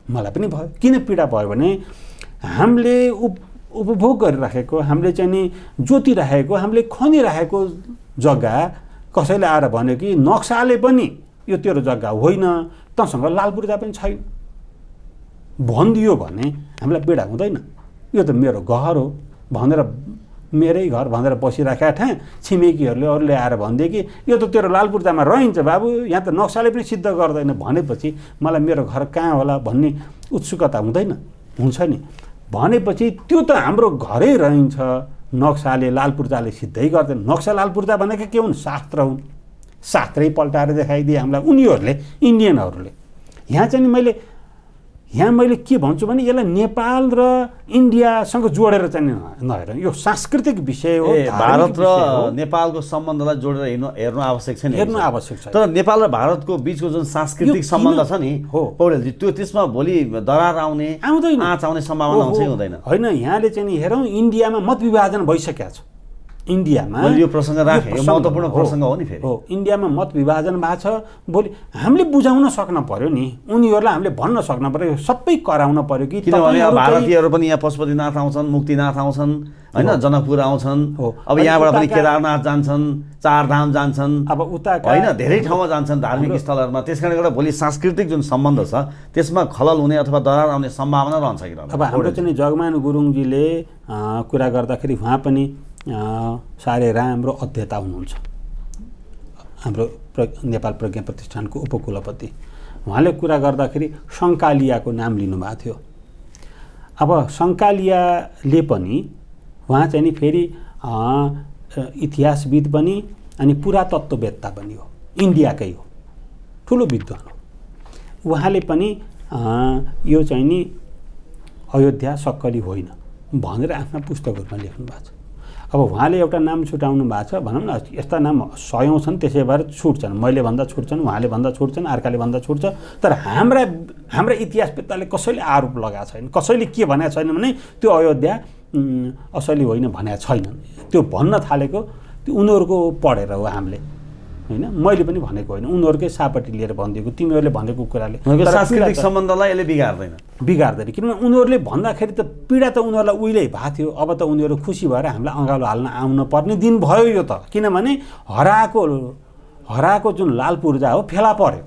मलाई पनि भयो। किन पीडा भयो भने हामीले उपभोग गरिराखेको, हामीले चाहिँ नि जोतिराखेको, हामीले खनिराखेको जग्गा कसैले आएर भन्यो कि नक्साले पनि यो तेरो जग्गा होइन, तँसँग लाल पूर्जा पनि छैन भनिदियो भने हामीलाई पीडा हुँदैन। यो त मेरो घर हो भनेर, मेरै घर भनेर बसिराखेका ठाँ छिमेकीहरूले अरूले आएर भनिदिए कि यो त तेरो लाल पूर्जामा रहन्छ बाबु, यहाँ त नक्साले पनि सिद्ध गर्दैन भनेपछि मलाई मेरो घर कहाँ होला भन्ने उत्सुकता हुँदैन? हुन्छ नि। भनेपछि त्यो त हाम्रो घरै रहन्छ, नक्साले लाल पूर्जाले सिद्धै गर्दैन। नक्सा लाल पूर्जा भनेको के हुन्? शास्त्र हुन्। शास्त्रै पल्टाएर देखाइदिए हामीलाई उनीहरूले, इन्डियनहरूले। यहाँ मैले के भन्छु भने यसलाई नेपाल र इन्डियासँग जोडेर चाहिँ नहेर, यो सांस्कृतिक विषय हो। भारत र नेपालको सम्बन्धलाई जोडेर हेर्नु आवश्यक छैन, हेर्नु आवश्यक छ। तर नेपाल र भारतको बिचको जुन सांस्कृतिक सम्बन्ध छ नि पौडेलजी, त्यो त्यसमा भोलि दरार आउने, आँच आउने सम्भावना हुन्छ कि हुँदैन? होइन, यहाँले चाहिँ नि हेरौँ इन्डियामा मत विभाजन भइसकेको छ। इन्डियामा यो प्रसङ्ग राखेँ, यो महत्त्वपूर्ण प्रसङ्ग हो नि। फेरि हो, इन्डियामा मत विभाजन भएको छ। भोलि हामीले बुझाउन सक्न पर्यो नि, उनीहरूलाई हामीले भन्न सक्न पर्यो, सबै कराउन पर्यो कि किनभने भारतीयहरू पनि यहाँ पशुपतिनाथ आउँछन्, मुक्तिनाथ आउँछन् होइन, जनकपुर आउँछन्, अब यहाँबाट पनि केदारनाथ जान्छन्, चारधाम जान्छन्, अब उता होइन धेरै ठाउँमा जान्छन् धार्मिक स्थलहरूमा। त्यस कारणले गर्दा भोलि सांस्कृतिक जुन सम्बन्ध छ त्यसमा खलल हुने अथवा दरार आउने सम्भावना रहन्छ कि? अब हाम्रो चाहिँ जगमान गुरुङजीले कुरा गर्दाखेरि उहाँ पनि साह्रै राम्रो अध्येता हुनुहुन्छ, हाम्रो नेपाल प्रज्ञा प्रतिष्ठानको उपकुलपति। उहाँले कुरा गर्दाखेरि सङ्कालियाको नाम लिनुभएको थियो। अब सङ्कालियाले पनि उहाँ चाहिँ नि फेरि इतिहासविद पनि अनि पुरातत्त्ववेत्ता पनि हो, इन्डियाकै हो, ठुलो विद्वान हो। उहाँले पनि यो चाहिँ नि अयोध्या सक्कली होइन भनेर आफ्ना पुस्तकहरूमा लेख्नु भएको छ। अब उहाँले एउटा नाम छुटाउनु भएको छ, भनौँ न यस्ता नाम 100औं छन्, त्यसै भएर छुट्छन्, मैले भन्दा छुट्छन्, उहाँले भन्दा छुट्छन्, अर्काले भन्दा छुट्छ। तर हाम्रा इतिहासवेत्ताले कसैले आरोप लगाएको छैन, कसैले के भनेको छैन भने त्यो अयोध्या असली होइन भनेको छैन। त्यो भन्न थालेको त्यो उनीहरूको पढेर हो हामीले, होइन मैले पनि भनेको होइन, उनीहरूकै सापट्टि लिएर भनिदिएको, तिमीहरूले भनेको कुराले सांस्कृतिक सम्बन्धलाई यसले बिगार्दैन। किनभने उनीहरूले भन्दाखेरि त पीडा त उनीहरूलाई उहिल्यै भएको थियो। अब त उनीहरू खुसी भएर हामीलाई अँगालो हाल्न आउन पर्ने दिन भयो यो त। किनभने हराएको जुन लाल पूर्जा हो फेला पर्यो,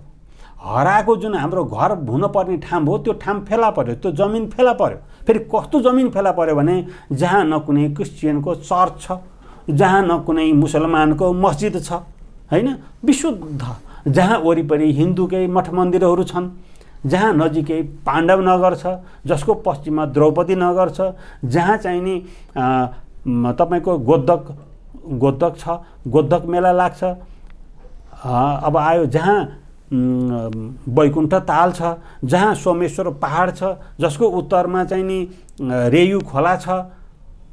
हराएको जुन हाम्रो घर हुनुपर्ने ठाउँ हो त्यो ठाउँ फेला पर्यो, त्यो जमिन फेला पर्यो। फेरि कस्तो जमिन फेला पर्यो भने जहाँ न कुनै क्रिस्चियनको चर्च छ, जहाँ न कुनै मुसलमानको मस्जिद छ, होइन, विशुद्ध, जहाँ वरिपरि हिन्दूकै मठ मन्दिरहरू छन्, जहाँ नजिकै पाण्डव नगर छ, जसको पश्चिममा द्रौपदी नगर छ, जहाँ चाहिँ नि तपाईँको गोद्धक छ, गोद्धक मेला लाग्छ। अब आयो जहाँ बैकुण्ठ ताल छ, जहाँ सोमेश्वर पहाड छ, जसको उत्तरमा चाहिँ नि रेयु खोला छ,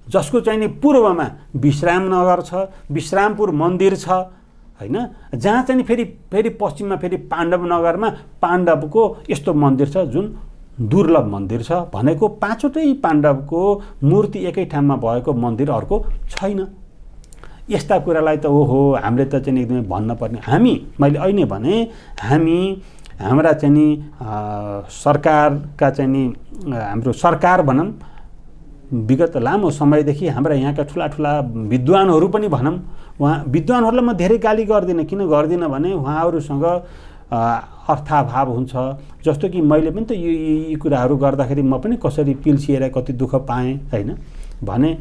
जसको चाहिँ नि पूर्वमा विश्राम नगर छ, विश्रामपुर मन्दिर छ, होइन, जहाँ चाहिँ फेरि पश्चिममा फेरि पाण्डव नगरमा पाण्डवको यस्तो मन्दिर छ जुन दुर्लभ मन्दिर छ भनेको। 5वटै पाण्डवको मूर्ति एकै ठाउँमा भएको मन्दिर अर्को छैन। यस्ता कुरालाई त ओहो हामीले त चाहिँ एकदमै भन्न पर्ने। मैले अहिले भने हाम्रा चाहिँ नि सरकारका चाहिँ नि हाम्रो सरकार भनौँ, विगत लामो समयदेखि हाम्रा यहाँका ठुला विद्वानहरू पनि भनौँ, उहाँ विद्वानहरूलाई म धेरै गाली गर्दिनँ। किन गर्दिनँ भने उहाँहरूसँग अर्थाभाव हुन्छ। जस्तो कि मैले पनि त यी कुराहरू गर्दाखेरि म पनि कसरी पिल्सिएर कति दुःख पाएँ, होइन भने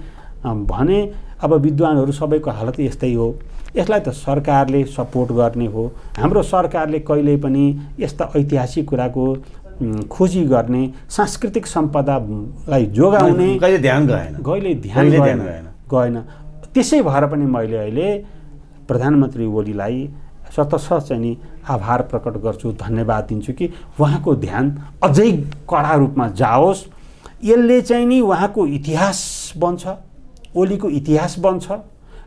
अब विद्वानहरू सबैको हालत यस्तै हो। यसलाई त सरकारले सपोर्ट गर्ने हो। हाम्रो सरकारले कहिल्यै पनि यस्ता ऐतिहासिक कुराको खोजी गर्ने, सांस्कृतिक सम्पदालाई जोगाउने कहिले ध्यान गएन। त्यसै भएर पनि मैले अहिले प्रधानमन्त्री ओलीलाई शतश चाहिँ नि आभार प्रकट गर्छु, धन्यवाद दिन्छु कि उहाँको ध्यान अझै कडा रूपमा जाओस्। यसले चाहिँ नि उहाँको इतिहास बन्छ, ओलीको इतिहास बन्छ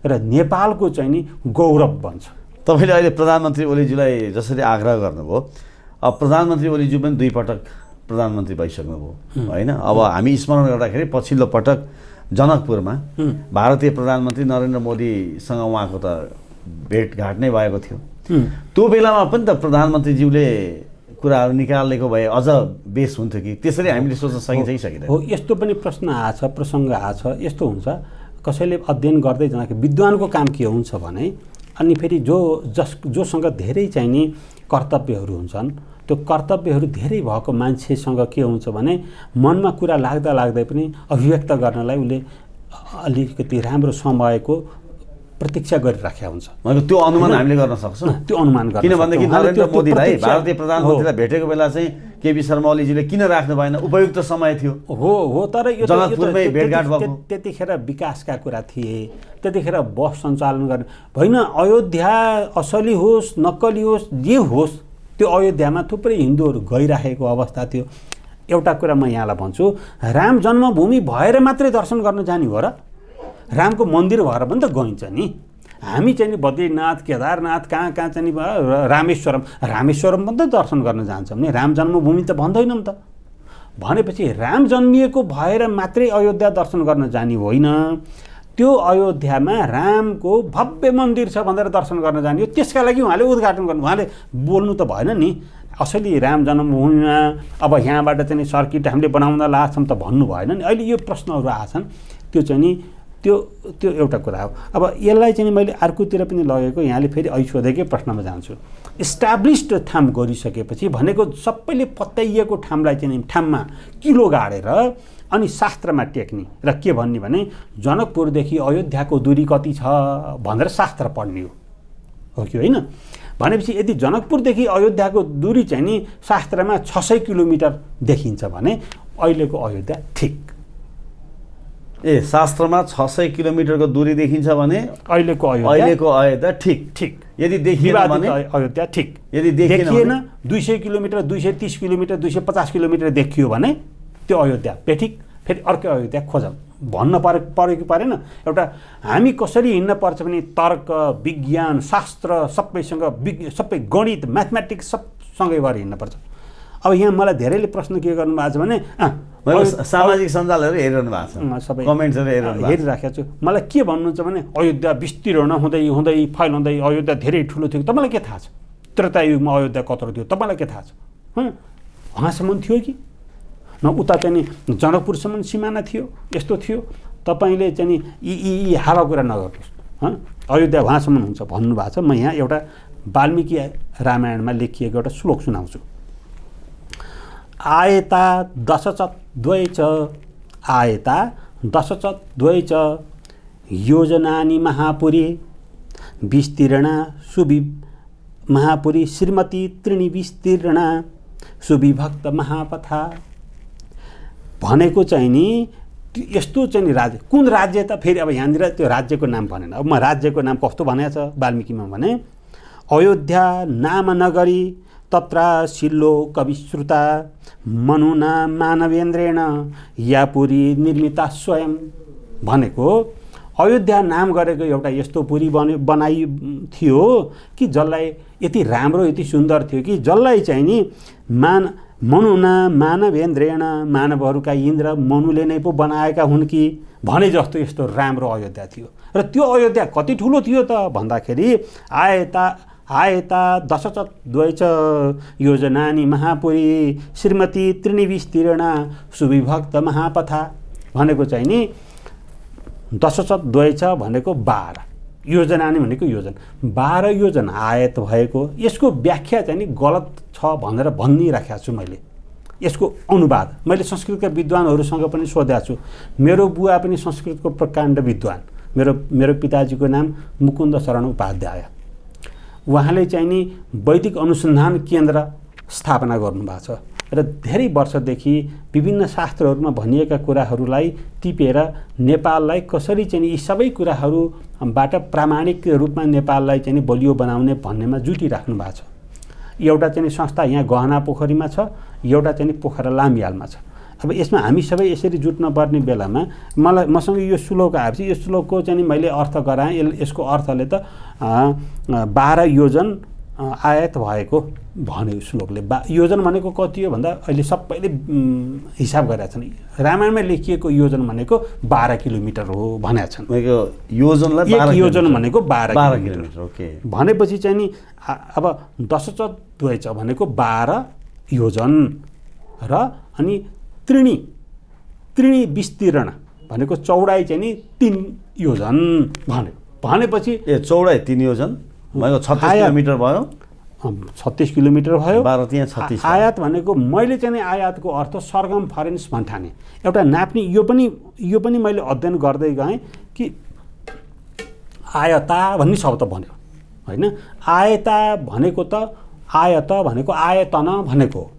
र नेपालको चाहिँ नि गौरव बन्छ। तपाईँले अहिले प्रधानमन्त्री ओलीज्यूलाई जसरी आग्रह गर्नुभयो, अब प्रधानमन्त्री ओलीज्यू पनि 2 पटक प्रधानमन्त्री भइसक्नुभयो होइन। अब हामी स्मरण गर्दाखेरि पछिल्लो पटक जनकपुरमा भारतीय प्रधानमन्त्री नरेन्द्र मोदीसँग उहाँको त भेटघाट नै भएको थियो। त्यो बेलामा पनि त प्रधानमन्त्रीज्यूले कुराहरू निकालेको भए अझ बेस हुन्थ्यो कि त्यसरी हामीले सोच्न सकिन्छ सकिँदैन? हो, यस्तो पनि प्रश्न आछ, प्रसङ्ग आछ। यस्तो हुन्छ, कसैले अध्ययन गर्दै जाँदाखेरि विद्वानको काम के हुन्छ भने अनि फेरि जोसँग धेरै चाहिँ नि कर्तव्यहरू हुन्छन्, त्यो कर्तव्यहरू धेरै भएको मान्छेसँग के हुन्छ भने मनमा कुरा लाग्दा लाग्दै पनि अभिव्यक्त गर्नलाई उसले अलिकति राम्रो समयको प्रतीक्षा गरिराखेको हुन्छ। त्यो अनुमान हामीले गर्न सक्छौँ, त्यो अनुमान गर्न किनभनेदेखि नरेन्द्र मोदीलाई भारतीय प्रधानमन्त्रीलाई भेटेको बेला चाहिँ केपी शर्मा ओलीजीले किन राख्नु भएन? उपयुक्त समय थियो। हो, तर यो जनकपुरमै भेटघाट भएको, त्यतिखेर विकासका कुरा थिए, त्यतिखेर बस सञ्चालन गर्ने होइन। अयोध्या असली होस् नक्कली होस् जे होस्, त्यो अयोध्यामा थुप्रै हिन्दूहरू गइराखेको अवस्था थियो। एउटा कुरा म यहाँलाई भन्छु, राम जन्मभूमि भएर मात्रै दर्शन गर्न जाने हो र? रामको मन्दिर भएर पनि त गइन्छ नि। हामी चाहिँ नि बद्रीनाथ, केदारनाथ, कहाँ चाहिँ नि रामेश्वरम पनि त दर्शन गर्न जान्छौँ नि। राम जन्मभूमि त भन्दैनौँ त। भनेपछि राम जन्मिएको भएर मात्रै अयोध्या दर्शन गर्न जाने होइन, त्यो अयोध्यामा रामको भव्य मन्दिर छ भनेर दर्शन गर्न जाने हो। त्यसका लागि उहाँले उद्घाटन गर्नु, उहाँले बोल्नु त भएन नि। असली राम जन्मभूमिमा अब यहाँबाट चाहिँ सर्किट हामीले बनाउन लाग्छौँ त भन्नु भएन नि। अहिले यो प्रश्नहरू आछन्, त्यो चाहिँ नि त्यो एउटा कुरा हो। अब यसलाई चाहिँ मैले अर्कोतिर पनि लगेको, यहाँले फेरि ऐसोधेकै प्रश्नमा जान्छु। इस्टाब्लिस्ड थाम गरिसकेपछि भनेको सबैले पत्याइएको ठाउँलाई चाहिँ ठाउँमा किलो गाडेर अनि शास्त्रमा टेक्ने र के भन्ने भने जनकपुरदेखि अयोध्याको दूरी कति छ भनेर शास्त्र पढ्ने हो कि होइन? भनेपछि यदि जनकपुरदेखि अयोध्याको दूरी चाहिँ नि शास्त्रमा 600 किलोमिटर देखिन्छ भने अहिलेको अयोध्या ठिक। शास्त्रमा 600 किलोमिटरको दूरी देखिन्छ भने अहिलेको अयोध्या ठिक। यदि देखिएन भने अयोध्या ठिक। यदि देखिएन 200 किलोमिटर, 230 किलोमिटर, 250 किलोमिटर देखियो भने त्यो अयोध्या बेठिक। फेरि अर्को अयोध्या खोजौँ भन्न पर्यो कि परेन? एउटा हामी कसरी हिँड्न पर्छ भने तर्क, विज्ञान, शास्त्र सबै गणित, म्याथमेटिक्स सबसँगै भएर हिँड्नुपर्छ। अब यहाँ मलाई धेरैले प्रश्न के गर्नु भएको छ भने सामाजिक सञ्जालहरू हेरिरहनु भएको छ, सबै कमेन्ट्सहरू हेरिराखेको छु। मलाई के भन्नुहुन्छ भने अयोध्या विस्तीर्ण हुँदै हुँदै फैलाउँदै अयोध्या धेरै ठुलो थियो। तपाईँलाई के थाहा छ त्रेतायुगमा अयोध्या कत्रो थियो? तपाईँलाई के थाहा छ? वहाँसम्म थियो कि न? उता चाहिँ नि जनकपुरसम्म सिमाना थियो, यस्तो थियो। तपाईँले चाहिँ नि यी हावा कुरा नगर्नुहोस्। अयोध्या वहाँसम्म हुन्छ भन्नुभएको छ। म यहाँ एउटा वाल्मीकि रामायणमा लेखिएको एउटा श्लोक सुनाउँछु। आयता दशचद्वय च आयता दशचद्वय च योजनानि महापुरी विस्तीर्णा महापुरी श्रीमती त्रिणी विस्तीर्णा सुविभक्त महापथा। भनेको चाहिँ नि यस्तो चाहिँ नि राज्य, कुन राज्य त? फेरि अब यहाँनिर त्यो राज्यको नाम भनेन। अब म राज्यको नाम कस्तो भनेको छ वाल्मीकिमा भने अयोध्या नाम नगरी तत्र शिल्लो कविश्रुता मनुना मानवेन्द्रेण या पुरी निर्मिता स्वयं। भनेको अयोध्या नाम गरेको एउटा यस्तो पुरी बनाइ थियो कि जसलाई यति राम्रो, यति सुन्दर थियो कि जसलाई चाहिँ नि मनुना मानवेन्द्रेण, मानवहरूका इन्द्र मनुले नै पो बनाएका हुन् कि भने जस्तो यस्तो राम्रो अयोध्या थियो। र त्यो अयोध्या कति ठुलो थियो त भन्दाखेरि आयता दशचद्वय च योजनानि महापुरी श्रीमती त्रिणी विस्तीर्णा सुविभक्त महापथा। भनेको चाहिँ नि दशचद्वय च भनेको 12, योजनानि भनेको योजना, 12 योजना आयत भएको। यसको व्याख्या चाहिँ नि गलत छ भनेर भनिराखेको छु मैले। यसको अनुवाद मैले संस्कृतका विद्वानहरूसँग पनि सोधेको छु। मेरो बुवा पनि संस्कृतको प्रकाण्ड विद्वान। मेरो पिताजीको नाम मुकुन्द शरण उपाध्याय। उहाँले चाहिँ नि वैदिक अनुसन्धान केन्द्र स्थापना गर्नुभएको छ। र धेरै वर्षदेखि विभिन्न शास्त्रहरूमा भनिएका कुराहरूलाई टिपेर नेपाललाई कसरी चाहिँ यी सबै कुराहरूबाट प्रामाणिक रूपमा नेपाललाई चाहिँ बलियो बनाउने भन्नेमा जुटिराख्नु भएको छ। एउटा चाहिँ संस्था यहाँ गहना पोखरीमा छ, एउटा चाहिँ पोखरा लामियालमा छ। अब यसमा हामी सबै यसरी जुट्न पर्ने बेलामा मसँग यो श्लोक आएपछि यो श्लोकको चाहिँ मैले अर्थ गराएँ। यसको अर्थले त 12 योजन आयत भएको भन्यो श्लोकले। योजन भनेको कति हो भन्दा अहिले सबैले हिसाब गरेका छन्। रामायणमा लेखिएको योजन भनेको 12 किलोमिटर हो भनेका छन्। योजनलाई एक योजन भनेको 12 किलोमिटर ओके भनेपछि चाहिँ नि अब 10 भनेको 12 योजन र अनि त्रिणी विस्तीर्ण भनेको चौडाइ चाहिँ नि 3 योजन भन्यो। भनेपछि चौडाइ 3 योजन भनेको 36 किलोमिटर भयो। 36 किलोमिटर भयो। 12 यहाँ 36। आयात भनेको मैले चाहिँ आयातको अर्थ सर्कमफरेन्स भन्ठाने एउटा नाप्ने। यो पनि मैले अध्ययन गर्दै गएँ कि आयता भन्ने शब्द भन्यो होइन। आयता भनेको त आयत भनेको आयतन भनेको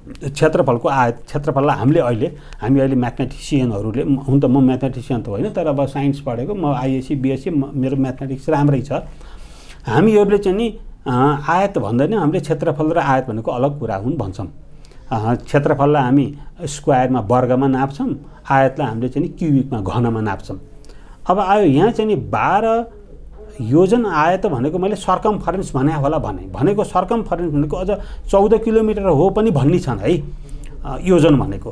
क्षेत्रफलको आयत। क्षेत्रफललाई हामी अहिले म्याथमेटिसियनहरूले, हुन त म म्याथमेटिसियन त होइन तर अब साइन्स पढेको, म आइएससी बिएससी मेरो म्याथमेटिक्स राम्रै छ। हामीहरूले चाहिँ नि आयत भन्दैन, हामीले क्षेत्रफल र आयत भनेको अलग कुरा हुन् भन्छौँ। क्षेत्रफललाई हामी स्क्वायरमा वर्गमा नाप्छौँ, आयतलाई हामीले चाहिँ क्युबिकमा घनमा नाप्छौँ। अब आयो यहाँ चाहिँ नि 12 योजन आयत भनेको मैले सर्कमफरेन्स भने होला भनेको सर्कमफरेन्स भनेको अझ 14 किलोमिटर हो पनि भन्ने छन् है योजन भनेको।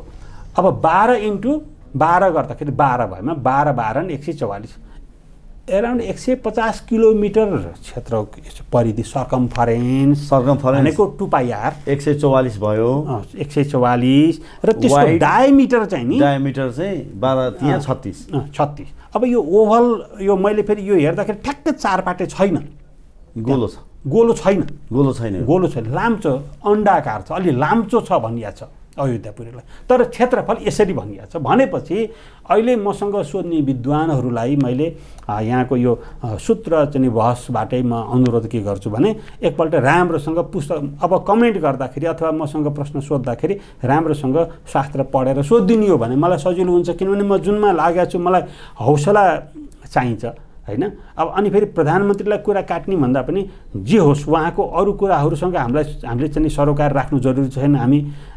अब 12 × 12 गर्दाखेरि 12 भएमा 12 12 144 एराउन्ड 150 किलोमिटर क्षेत्र परिधि सर्कमफरेन्स भनेको 2πr 144 भयो। 144 र त्यसको डायमिटर चाहिँ नि डायमिटर चाहिँ 12 यहाँ 36। अब यो ओभल यो मैले फेरि यो हेर्दाखेरि ठ्याक्कै 4 पाटे छैन, गोलो छैन, लाम्चो अण्डाकार छ, अलि लाम्चो छ भनिया छ अयोध्यापुरीलाई। तर क्षेत्रफल यसरी भनिया छ। भनेपछि अहिले मसँग सोध्ने विद्वानहरूलाई मैले यहाँको यो सूत्र चाहिँ बहसबाटै म अनुरोध के गर्छु भने एकपल्ट राम्रोसँग पुस्तक अब कमेन्ट गर्दाखेरि अथवा मसँग प्रश्न सोद्धाखेरि राम्रोसँग शास्त्र पढेर सोधिदिनु हो भने मलाई सजिलो हुन्छ। किनभने म जुनमा लागेको छु, मलाई हौसला चाहिन्छ होइन। अब अनि फेरि प्रधानमन्त्रीलाई कुरा काट्ने भन्दा पनि जे होस् उहाँको अरू कुराहरूसँग हामीले चाहिँ सरोकार राख्नु जरुरी छैन।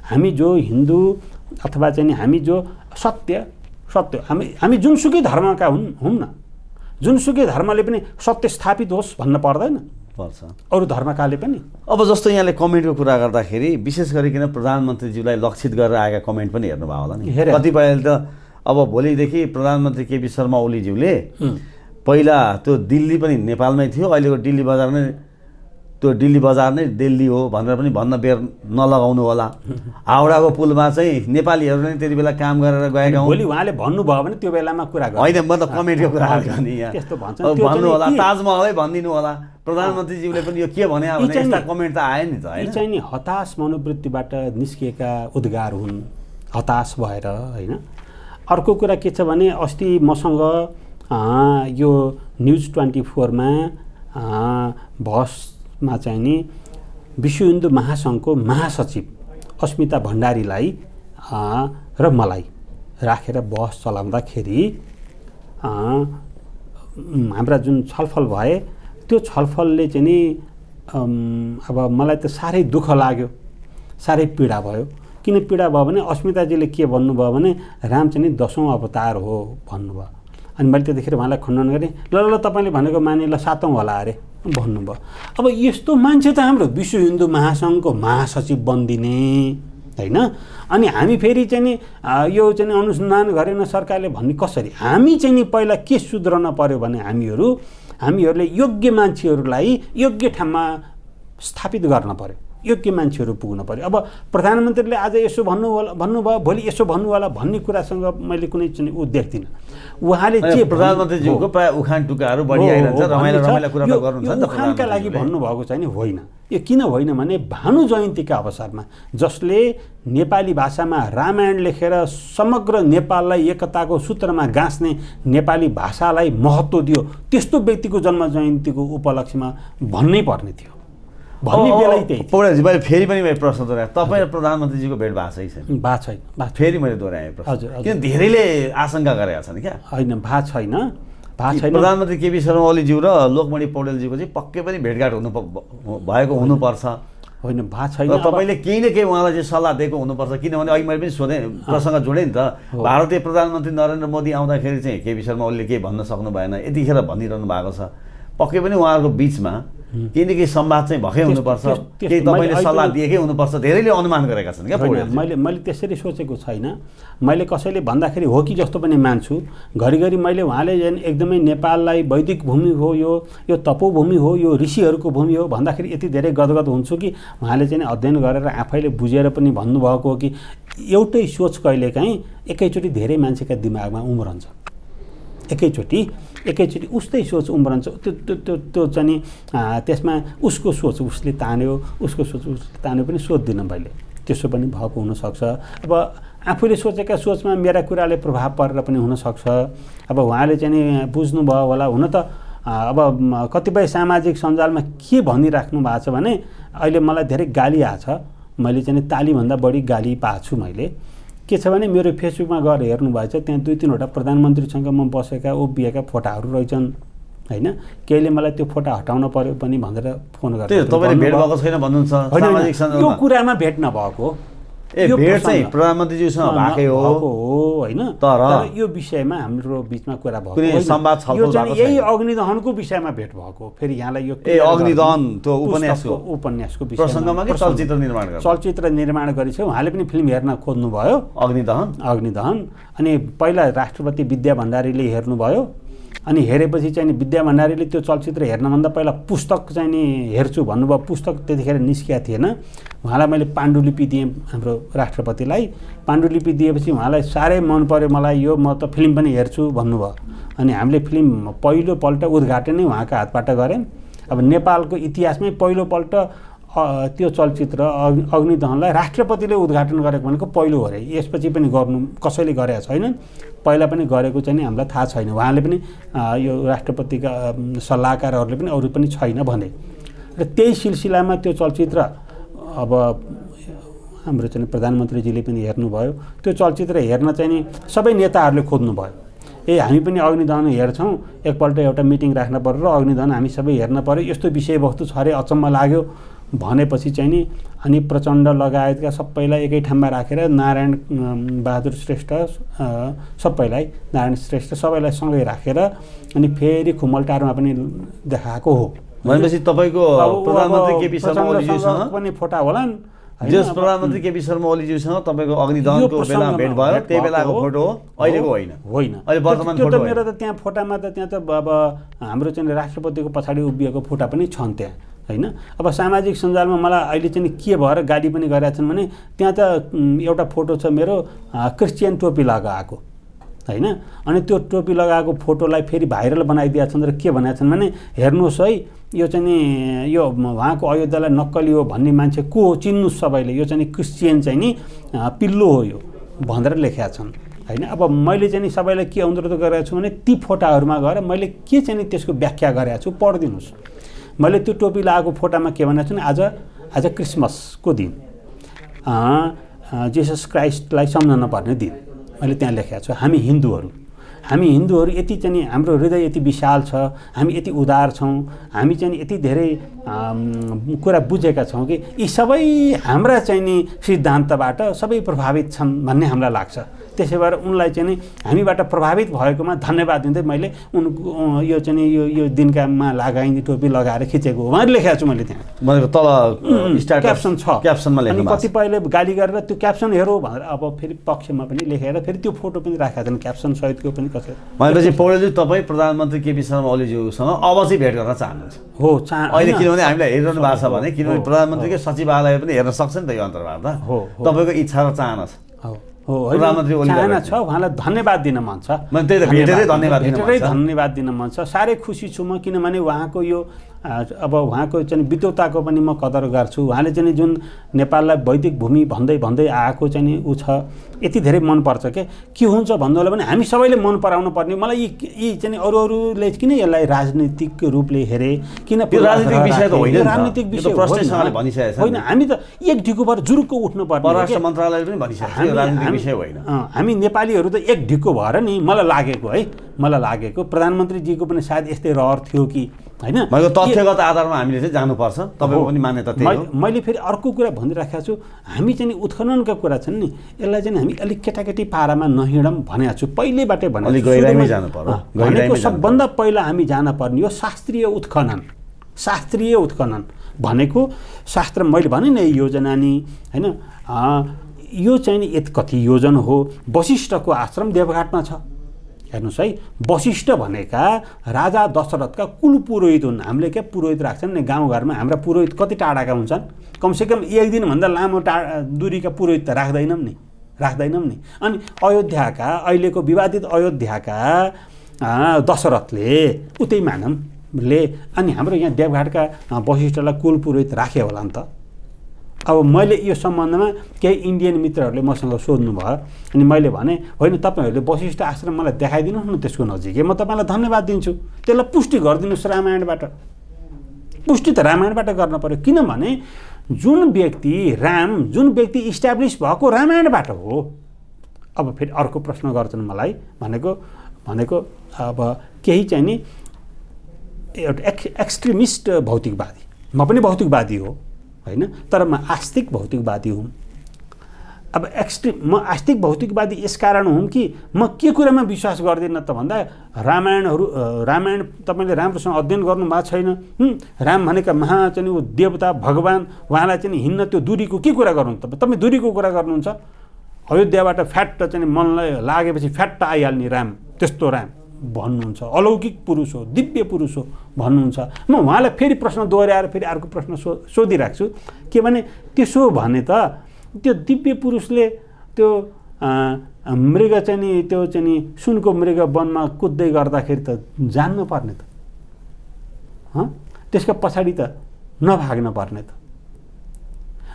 हामी जो हिन्दू अथवा चाहिँ हामी जो सत्य हामी जुनसुकै धर्मका हौँ न, जुनसुकै धर्मले पनि सत्य स्थापित होस् भन्न पर्दैन, पर्छ अरू धर्मकाले पनि। अब जस्तो यहाँले कमेन्टको कुरा गर्दाखेरि विशेष गरिकन प्रधानमन्त्रीज्यूलाई लक्षित गरेर आएका कमेन्ट पनि हेर्नुभयो होला नि। कतिपयले त अब भोलिदेखि प्रधानमन्त्री केपी शर्मा ओलीज्यूले पहिला त्यो दिल्ली पनि नेपालमै थियो, अहिलेको दिल्ली बजार नै दिल्ली हो भनेर पनि भन्न बेर नलगाउनु होला। हाउडाको पुलमा चाहिँ नेपालीहरू नै त्यति बेला काम गरेर गएका हुन्। भोलि उहाँले भन्नुभयो भने त्यो बेलामा कुरा गर्नु होइन, म त कमेन्टको कुरा गर्ने यहाँ भन्नु होला। ताजमहलै भनिदिनु होला। प्रधानमन्त्रीज्यूले पनि यो के भने यस्ता कमेन्ट त आयो नि त होइन। चाहिँ नि हताश मनोवृत्तिबाट निस्किएका उद्गार हुन्, हताश भएर होइन। अर्को कुरा के छ भने अस्ति मसँग यो न्युज 24 मा बहसमा चाहिँ नि विश्व हिन्दू महासङ्घको महासचिव अस्मिता भण्डारीलाई र मलाई राखेर बहस चलाउँदाखेरि हाम्रा जुन छलफल भए त्यो छलफलले चाहिँ नि अब मलाई त साह्रै दुःख लाग्यो, साह्रै पीडा भयो। किन पीडा भयो भने अस्मिताजीले के भन्नुभयो भने राम चाहिँ नि 10औं अवतार हो भन्नुभयो। अनि मैले त्यतिखेर उहाँलाई खण्डन गरेँ, ल तपाईँले भनेको माने ल 7औं होला अरे भन्नुभयो। अब यस्तो मान्छे त हाम्रो विश्व हिन्दू महासङ्घको महासचिव बनिदिने होइन। अनि हामी फेरि चाहिँ नि यो चाहिँ अनुसन्धान गरेन सरकारले भन्ने कसरी? हामी चाहिँ नि पहिला के सुध्रन पर्यो भने हामीहरूले योग्य मान्छेहरूलाई योग्य ठाउँमा स्थापित गर्न पर्यो, योग्य मान्छेहरू पुग्न पर्यो। अब प्रधानमन्त्रीले आज यसो भन्नुभयो, भोलि यसो भन्नु होला भन्ने कुरासँग मैले कुनै चाहिँ ऊ देख्दिनँ। उहाँले के प्रधानमन्त्रीज्यूको प्राय उखान टुकाहरू बढी आइरहन्छ, रमाइलो कुरा गर्नुहुन्छ नि त। उखानका लागि भन्नुभएको चाहिँ नि होइन। यो किन होइन भने भानु जयन्तीका अवसरमा जसले नेपाली भाषामा रामायण लेखेर समग्र नेपाललाई एकताको सूत्रमा गाँच्ने नेपाली भाषालाई महत्त्व दियो, त्यस्तो व्यक्तिको जन्म जयन्तीको उपलक्ष्यमा भन्नै पर्ने थियो। भन्ने बेलै त्यही थियो। पौडेलजी, मैले फेरि पनि मैले प्रश्न दोहोऱ्याएँ, तपाईँ र प्रधानमन्त्रीजीको भेट भएको छैन? भएको छैन। फेरि मैले दोहोऱ्याएँ प्रश्न। हजुर, हजुर। किन धेरैले आशंका गरेका छन् क्या, होइन भएको छैन, भएको छैन। प्रधानमन्त्री केपी शर्मा ओलीज्यू र लोकमणि पौडेलजीको चाहिँ पक्कै पनि भेटघाट भएको हुनुपर्छ। होइन भएको छैन। तपाईँले केही न केही उहाँलाई चाहिँ सल्लाह दिएको हुनुपर्छ, किनभने अघि मैले पनि सोधेँ, प्रसङ्ग जोडेँ नि त। भारतीय प्रधानमन्त्री नरेन्द्र मोदी आउँदाखेरि चाहिँ केपी शर्मा ओलीले केही भन्न सक्नु भएन, यतिखेर भनिरहनु भएको छ। पक्कै पनि उहाँहरूको बिचमा केही न केही संवाद चाहिँ भएकै हुनुपर्छ, केही तपाईँले सल्लाह दिएकै हुनुपर्छ, धेरैले अनुमान गरेका छन् क्या पौडेल। मैले त्यसरी सोचेको छैन। मैले कसैले भन्दाखेरि हो कि जस्तो पनि मान्छु। घरिघरि मैले उहाँले एकदमै नेपाललाई वैदिक भूमि हो, यो तपोभूमि हो, यो ऋषिहरूको भूमि हो भन्दाखेरि यति धेरै गदगद हुन्छु कि उहाँले चाहिँ अध्ययन गरेर आफैले बुझेर पनि भन्नुभएको हो कि एउटै सोच कहिलेकाहीँ एकैचोटि धेरै मान्छेका दिमागमा उम्रन्छ। एकैचोटि उस्तै सोच उम्रन्छ। त्यो चाहिँ त्यसमा उसको सोच उसले तान्यो, उसको सोच उसले तान्यो पनि सोध्दिनँ मैले। त्यसो पनि भएको हुनसक्छ। अब आफूले सोचेका सोचमा मेरा कुराले प्रभाव परेर पनि हुनसक्छ। अब उहाँले चाहिँ बुझ्नुभयो होला। हुन त अब कतिपय सामाजिक सञ्जालमा के भनिराख्नु भएको छ भने अहिले मलाई धेरै गाली आएको छ। मैले चाहिँ तालीभन्दा बढी गाली पाएको छु। मैले के छ भने मेरो फेसबुकमा गएर हेर्नुभएछ, त्यहाँ 2-3वटा प्रधानमन्त्रीसँग म बसेका उभिएका फोटाहरू रहेछन् होइन। केहीले मलाई त्यो फोटा हटाउन पर्यो पनि भनेर फोन गरेर तपाईँले भेट भएको छैन भन्नुहुन्छ सामाजिक सञ्जालमा? यो कुरामा भेट नभएको। भेट चाहिँ प्रधानमन्त्रीज्यूसँग भएकै हो होइन, तर यो विषयमा हाम्रो बिचमा कुरा भएको कुनै संवाद छलफल भएको छैन। यही अग्निदहनको विषयमा भेट भएको। फेरि यहाँलाई यो अग्निदहन त्यो उपन्यासको विषयमा प्रसङ्गमा कि चलचित्र निर्माण गरेछ। उहाँले पनि फिल्म हेर्न खोज्नुभयो अग्निदहन। अनि पहिला राष्ट्रपति विद्या भण्डारीले हेर्नुभयो। अनि हेरेपछि चाहिँ विद्या भण्डारीले त्यो चलचित्र हेर्नभन्दा पहिला पुस्तक चाहिँ नि हेर्छु भन्नुभयो। पुस्तक त्यतिखेर निस्किया थिएन। उहाँलाई मैले पाण्डुलिपि दिएँ हाम्रो राष्ट्रपतिलाई। पाण्डुलिपि दिएपछि उहाँलाई साह्रै मन पर्यो मलाई यो, म त फिल्म पनि हेर्छु भन्नुभयो। अनि हामीले फिल्म पहिलोपल्ट उद्घाटन नै उहाँको हातबाट गऱ्यौँ। अब नेपालको इतिहासमै पहिलोपल्ट त्यो चलचित्र अग्निदहनलाई राष्ट्रपतिले उद्घाटन गरेको भनेको पहिलो हो अरे। यसपछि पनि गर्नु कसैले गरेका छैनन्। पहिला पनि गरेको चाहिँ हामीलाई थाहा छैन। उहाँले पनि यो राष्ट्रपतिका सल्लाहकारहरूले पनि अरू पनि छैन भने। र त्यही सिलसिलामा त्यो चलचित्र अब हाम्रो चाहिँ प्रधानमन्त्रीजीले पनि हेर्नुभयो। त्यो चलचित्र हेर्न चाहिँ नि सबै नेताहरूले खोज्नुभयो। हामी पनि अग्निदहन हेर्छौँ, एकपल्ट एउटा मिटिङ राख्न पर्यो र अग्निदहन हामी सबै हेर्न पर्यो, यस्तो विषयवस्तु छ अरे, अचम्म लाग्यो भनेपछि चाहिँ नि अनि प्रचण्ड लगायतका सबैलाई एकै ठाउँमा राखेर नारायण बहादुर श्रेष्ठ सबैलाई सँगै राखेर अनि फेरि खुमलटारमा पनि देखाएको हो। भनेपछि तपाईँको प्रधानमन्त्री केपी शर्मा ओलीज्यूसँग पनि फोटा होलान्। जस प्रधानमन्त्री केपी शर्मा ओलीज्यूसँग तपाईँको अग्निदहनको बेला भेट भयो, त्यही बेलाको फोटो हो, अहिलेको होइन। अहिले वर्तमान फोटो मेरो त त्यहाँ फोटामा त त्यहाँ त अब हाम्रो चाहिँ राष्ट्रपतिको पछाडि उभिएको फोटा पनि छन् त्यहाँ होइन। अब सामाजिक सञ्जालमा मलाई अहिले चाहिँ के भएर गाली पनि गरेका छन् भने त्यहाँ त एउटा फोटो छ मेरो क्रिस्चियन टोपी लगाएको होइन। अनि त्यो टोपी लगाएको फोटोलाई फेरि भाइरल बनाइदिएका छन् र के भनेका छन् भने हेर्नुहोस् है, यो चाहिँ नि यो उहाँको अयोध्यालाई नक्कली हो भन्ने मान्छे को हो चिन्नुहोस् सबैले, यो चाहिँ क्रिस्चियन चाहिँ नि पिल्लो हो यो भनेर लेखेका छन् होइन। अब मैले चाहिँ सबैलाई के अनुरोध गरेको छु भने ती फोटाहरूमा गएर मैले के चाहिँ त्यसको व्याख्या गरेको छु पढिदिनुहोस्। मैले त्यो टोपी लगाएको फोटामा के भनेको छु भने आज क्रिसमसको दिन जिसस क्राइस्टलाई सम्झन पर्ने दिन मैले त्यहाँ लेखेको छु। हामी हिन्दूहरू यति चाहिँ हाम्रो हृदय यति विशाल छ, हामी यति उदार छौँ, हामी चाहिँ यति धेरै कुरा बुझेका छौँ कि यी सबै हाम्रा चाहिँ नि सिद्धान्तबाट सबै प्रभावित छन् भन्ने हामीलाई लाग्छ। त्यसै भएर उनलाई चाहिँ नि हामीबाट प्रभावित भएकोमा धन्यवाद दिँदै मैले उनको यो चाहिँ यो दिनकामा लगाइने टोपी लगाएर खिचेको हो भनेर लेखेको छु मैले त्यहाँ। भनेको तल क्याप्सन छ, क्याप्सनमा लेख्नु भएको छ। कतिपयले गाली गरेर त्यो क्याप्सन हेरौँ भनेर अब फेरि पक्षमा पनि लेखेर फेरि त्यो फोटो पनि राखेका छन् क्याप्सन सहितको पनि कसै। भनेपछि पौडेलजी तपाईँ प्रधानमन्त्री केपी शर्मा ओलीज्यूसँग अब चाहिँ भेट गर्न चाहनुहुन्छ? हो अहिले किनभने हामीलाई हेरिरहनु भएको छ भने किनभने प्रधानमन्त्रीकै सचिवालय पनि हेर्न सक्छ नि त यो अन्तर्वार्ता। तपाईँको इच्छा र चाहना छ? प्रधानमन्त्री चाहना छ, उहाँलाई धन्यवाद दिन मन छ। धन्यवाद दिन मन छ। साह्रै खुसी छु म, किनभने उहाँको यो अब उहाँको चाहिँ विद्वताको पनि म कदर गर्छु। उहाँले चाहिँ जुन नेपाललाई वैदिक भूमि भन्दै भन्दै आएको चाहिँ ऊ छ, यति धेरै मनपर्छ के हुन्छ भन्नुलाई पनि हामी सबैले मन पराउनु पर्ने। मलाई यी चाहिँ अरूले किन यसलाई राजनीतिक रूपले हेरे, किन राजनीतिक विषय त होइन, राजनीतिक विषय होइन। हामी त एक ढिको भएर जुरुक्क उठ्नुपर्ने। परराष्ट्र मन्त्रालयले पनि भनिसकेको छ राजनीतिक विषय होइन। हामी नेपालीहरू त एक ढिको भएर नि मलाई लागेको प्रधानमन्त्रीजीको पनि सायद यस्तै रहर थियो कि होइन। मैले तथ्यगत आधारमा हामीले चाहिँ जानुपर्छ, तपाईँको पनि मान्यता त्यही हो। मैले फेरि अर्को कुरा भनिराखेको छु, हामी चाहिँ उत्खननका कुरा छन् नि, यसलाई चाहिँ हामी अलिक केटाकेटी पारामा नहिँडौँ भनेको छु, पहिल्यैबाटै भनेको सबभन्दा पहिला हामी जानुपर्ने हो शास्त्रीय उत्खनन। शास्त्रीय उत्खनन भनेको शास्त्र मैले भने नि योजना नि होइन, यो चाहिँ नि यति कति योजना हो। वशिष्ठको आश्रम देवघाटमा छ, हेर्नुहोस् है। वशिष्ठ भनेका राजा दशरथका कुल पुरोहित हुन्। हामीले क्या पुरोहित राख्छन् नि गाउँघरमा, हाम्रा पुरोहित कति टाढाका हुन्छन्, कमसेकम एक दिनभन्दा लामो दूरीका पुरोहित त राख्दैनौँ नि। अनि अयोध्याका अहिलेको विवादित अयोध्याका दशरथले उतै मानवले अनि हाम्रो यहाँ देवघाटका वशिष्ठलाई कुल पुरोहित राखे होला नि त। अब मैले यो सम्बन्धमा केही इन्डियन मित्रहरूले मसँग सोध्नुभयो, अनि मैले भने होइन, तपाईँहरूले वशिष्ठ आश्रम मलाई देखाइदिनुहोस् न त्यसको नजिकै, म तपाईँलाई धन्यवाद दिन्छु। त्यसलाई पुष्टि गरिदिनुहोस् रामायणबाट। पुष्टि त रामायणबाट गर्न पर्यो, किनभने जुन व्यक्ति इस्ट्याब्लिस भएको रामायणबाट हो। अब फेरि अर्को प्रश्न गर्छन् मलाई, भनेको अब केही चाहिँ नि एउटा एक्सट्रिमिस्ट भौतिकवादी, म पनि भौतिकवादी हो होइन, तर म आस्तिक भौतिकवादी हुँ। अब म आस्तिक भौतिकवादी यसकारण हुँ कि म के कुरामा विश्वास गर्दिनँ त भन्दा रामायण तपाईँले राम्रोसँग अध्ययन गर्नुभएको छैन। राम भनेका चाहिँ ऊ देवता भगवान्, उहाँलाई चाहिँ हिँड्न त्यो दूरीको के कुरा गर्नु त? तपाईँ दूरीको कुरा गर्नुहुन्छ। अयोध्याबाट फ्याट्ट चाहिँ मनलाई लागेपछि फ्याट्ट आइहाल्ने राम, त्यस्तो राम भन्नुहुन्छ, अलौकिक पुरुष हो, दिव्य पुरुष हो भन्नुहुन्छ। म उहाँलाई फेरि प्रश्न दोहोऱ्याएर फेरि अर्को प्रश्न सोधिराख्छु के भने, त्यसो भने त त्यो दिव्य पुरुषले त्यो मृग चाहिँ नि त्यो चाहिँ नि सुनको मृग वनमा कुद्दै गर्दाखेरि त जान्नु पर्ने त, त्यसको पछाडि त नभाग्न पर्ने त।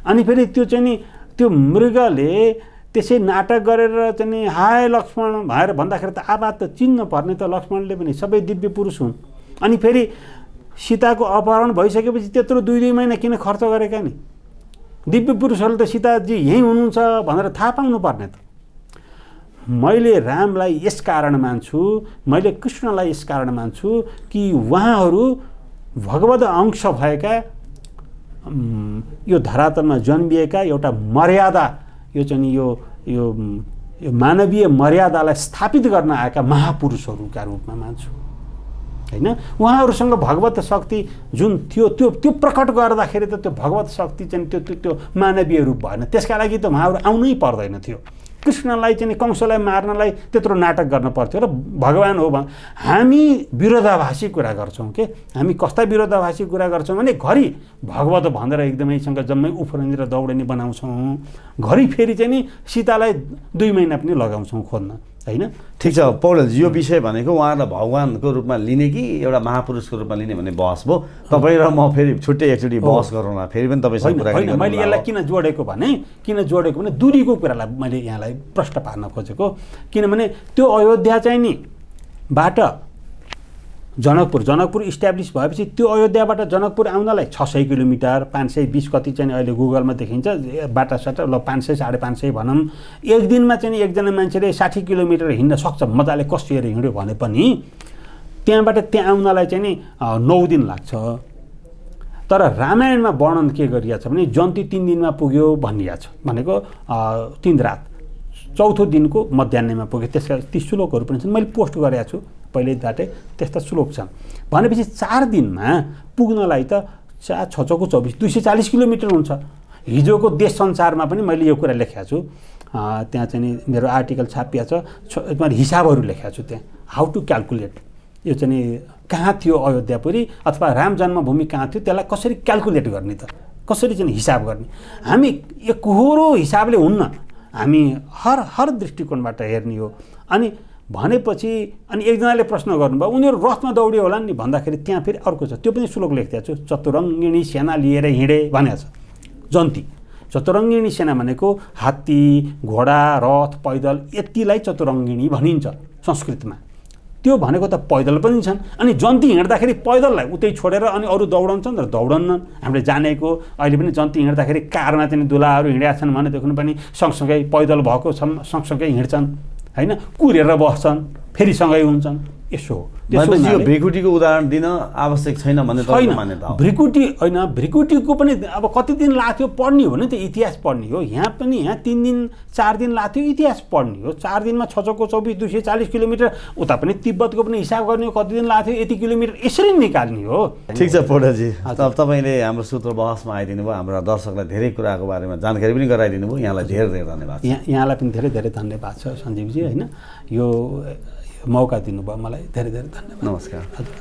अनि फेरि त्यो चाहिँ नि त्यो मृगले त्यसै नाटक गरेर चाहिँ नि हाय लक्ष्मण भनेर भन्दाखेरि त आवाज त चिन्न पर्ने त। लक्ष्मणले पनि सबै दिव्य पुरुष हुन्। अनि फेरि सीताको अपहरण भइसकेपछि त्यत्रो 2 महिना किन खर्च गरेका नि? दिव्य पुरुषहरूले त सीताजी यहीँ हुनुहुन्छ भनेर थाहा पाउनु पर्ने त। मैले रामलाई यस कारण मान्छु, मैले कृष्णलाई यस कारण मान्छु कि उहाँहरू भगवत अंश भएका, यो धरातलमा जन्मिएका एउटा मर्यादा, यो चाहिँ यो मानवीय मर्यादालाई स्थापित गर्न आएका महापुरुषहरूका रूपमा मान्छु होइन। उहाँहरूसँग भगवत शक्ति जुन थियो त्यो प्रकट गर्दाखेरि त त्यो भगवत शक्ति चाहिँ त्यो मानवीय रूप भएन। त्यसका लागि त उहाँहरू आउनै पर्दैन थियो। कृष्णलाई चाहिँ कंसलाई मार्नलाई त्यत्रो नाटक गर्न पर्थ्यो र भगवान् हो भने हामी विरोधाभासी कुरा गर्छौँ के। हामी कस्ता विरोधाभासी कुरा गर्छौँ भने घरि भगवत भनेर एकदमैसँग जम्मै उफ्रने र दौडने बनाउँछौँ, घरि फेरि चाहिँ नि सीतालाई 2 महिना पनि लगाउँछौँ खोज्न होइन। ठिक छ पौडेलजी, यो विषय भनेको उहाँहरूलाई भगवान्को रूपमा लिने कि एउटा महापुरुषको रूपमा लिने भन्ने बहस भयो। तपाईँ र म फेरि छुट्टै एकचोटि बहस गरौँ न, फेरि पनि तपाईँसँग कुरा गर्नु। मैले यसलाई किन जोडेको भने दूरीको कुरालाई मैले यहाँलाई प्रश्न पार्न खोजेको। किनभने त्यो अयोध्या चाहिँ नि बाट जनकपुर इस्ट्याब्लिस भएपछि त्यो अयोध्याबाट जनकपुर आउनलाई 600 किलोमिटर 520 कति चाहिँ अहिले गुगलमा देखिन्छ बाटासाटा, ल 500 550 भनौँ। एक दिनमा चाहिँ एकजना मान्छेले 60 किलोमिटर हिँड्न सक्छ मजाले कसिएर हिँड्यो भने पनि त्यहाँबाट त्यहाँ आउनलाई चाहिँ नि 9 दिन लाग्छ। तर रामायणमा वर्णन के गरिएको छ भने जन्ती 3 दिनमा पुग्यो भनिएको छ, भनेको 3 रात, चौथो दिनको मध्याह्नमा पुग्यो। त्यसका ती श्लोकहरू पनि छन्, मैले पोस्ट गरेको छु पहिल्यैबाटै, त्यस्ता श्लोक छन्। भनेपछि 4 दिनमा पुग्नलाई त 4 6 चौको 24 240 किलोमिटर हुन्छ। हिजोको देश संसारमा पनि मैले यो कुरा लेखेको छु, त्यहाँ चाहिँ नि मेरो आर्टिकल छापिएको छ, मैले हिसाबहरू लेखेको छु त्यहाँ, हाउ टु क्याल्कुलेट यो चाहिँ नि कहाँ थियो अयोध्यापुरी अथवा राम जन्मभूमि कहाँ थियो, त्यसलाई कसरी क्याल्कुलेट गर्ने त, कसरी चाहिँ हिसाब गर्ने। हामी एकहोरो हिसाबले हुन्न, हामी हर दृष्टिकोणबाट हेर्ने हो। अनि भनेपछि अनि एकजनाले प्रश्न गर्नुभयो उनीहरू रथमा दौड्यो होला नि भन्दाखेरि त्यहाँ फेरि अर्को छ, त्यो पनि श्लोक लेखिदिएको छु, चतुरङ्गिणी सेना लिएर हिँडे भनेको छ। जन्ती चतुरङ्गिणी सेना भनेको हात्ती, घोडा, रथ, पैदल यतिलाई चतुरङ्गिणी भनिन्छ संस्कृतमा। त्यो भनेको त पैदल पनि छन्, अनि जन्ती हिँड्दाखेरि पैदललाई उतै छोडेर अनि अरू दौडन्छन् र दौडन्नन्। हामीले जानेको अहिले पनि जन्ती हिँड्दाखेरि कारमा चाहिँ दुलाहरू हिँडेका छन् भनेदेखि पनि सँगसँगै पैदल भएको छन्, सँगसँगै हिँड्छन् होइन, कुरेर बस्छन् फेरि सँगै हुन्छन्, यसो हो। यो भ्रिकुटीको उदाहरण दिन आवश्यक छैन भन्ने तपाईँको मान्यता हो? भ्रिकुटी होइन, भ्रिकुटीको पनि अब कति दिन लाग्थ्यो पढ्ने हो भने त इतिहास पढ्ने हो। यहाँ पनि 3 दिन 4 दिन लाग्थ्यो इतिहास पढ्ने हो। 4 दिनमा 624 240 किलोमिटर, उता पनि तिब्बतको पनि हिसाब गर्ने हो, कति दिन लाग्थ्यो यति किलोमिटर, यसरी निकाल्ने हो। ठिक छ पौडेलजी, तपाईँले हाम्रो सूत्र बहसमा आइदिनु भयो, हाम्रा दर्शकलाई धेरै कुराको बारेमा जानकारी पनि गराइदिनु भयो। यहाँलाई धेरै धेरै धन्यवाद। यहाँलाई पनि धेरै धेरै धन्यवाद छ सञ्जीवजी होइन, यो मौका दिनुभयो मलाई, धेरै धेरै धन्यवाद। नमस्कार। हजुर।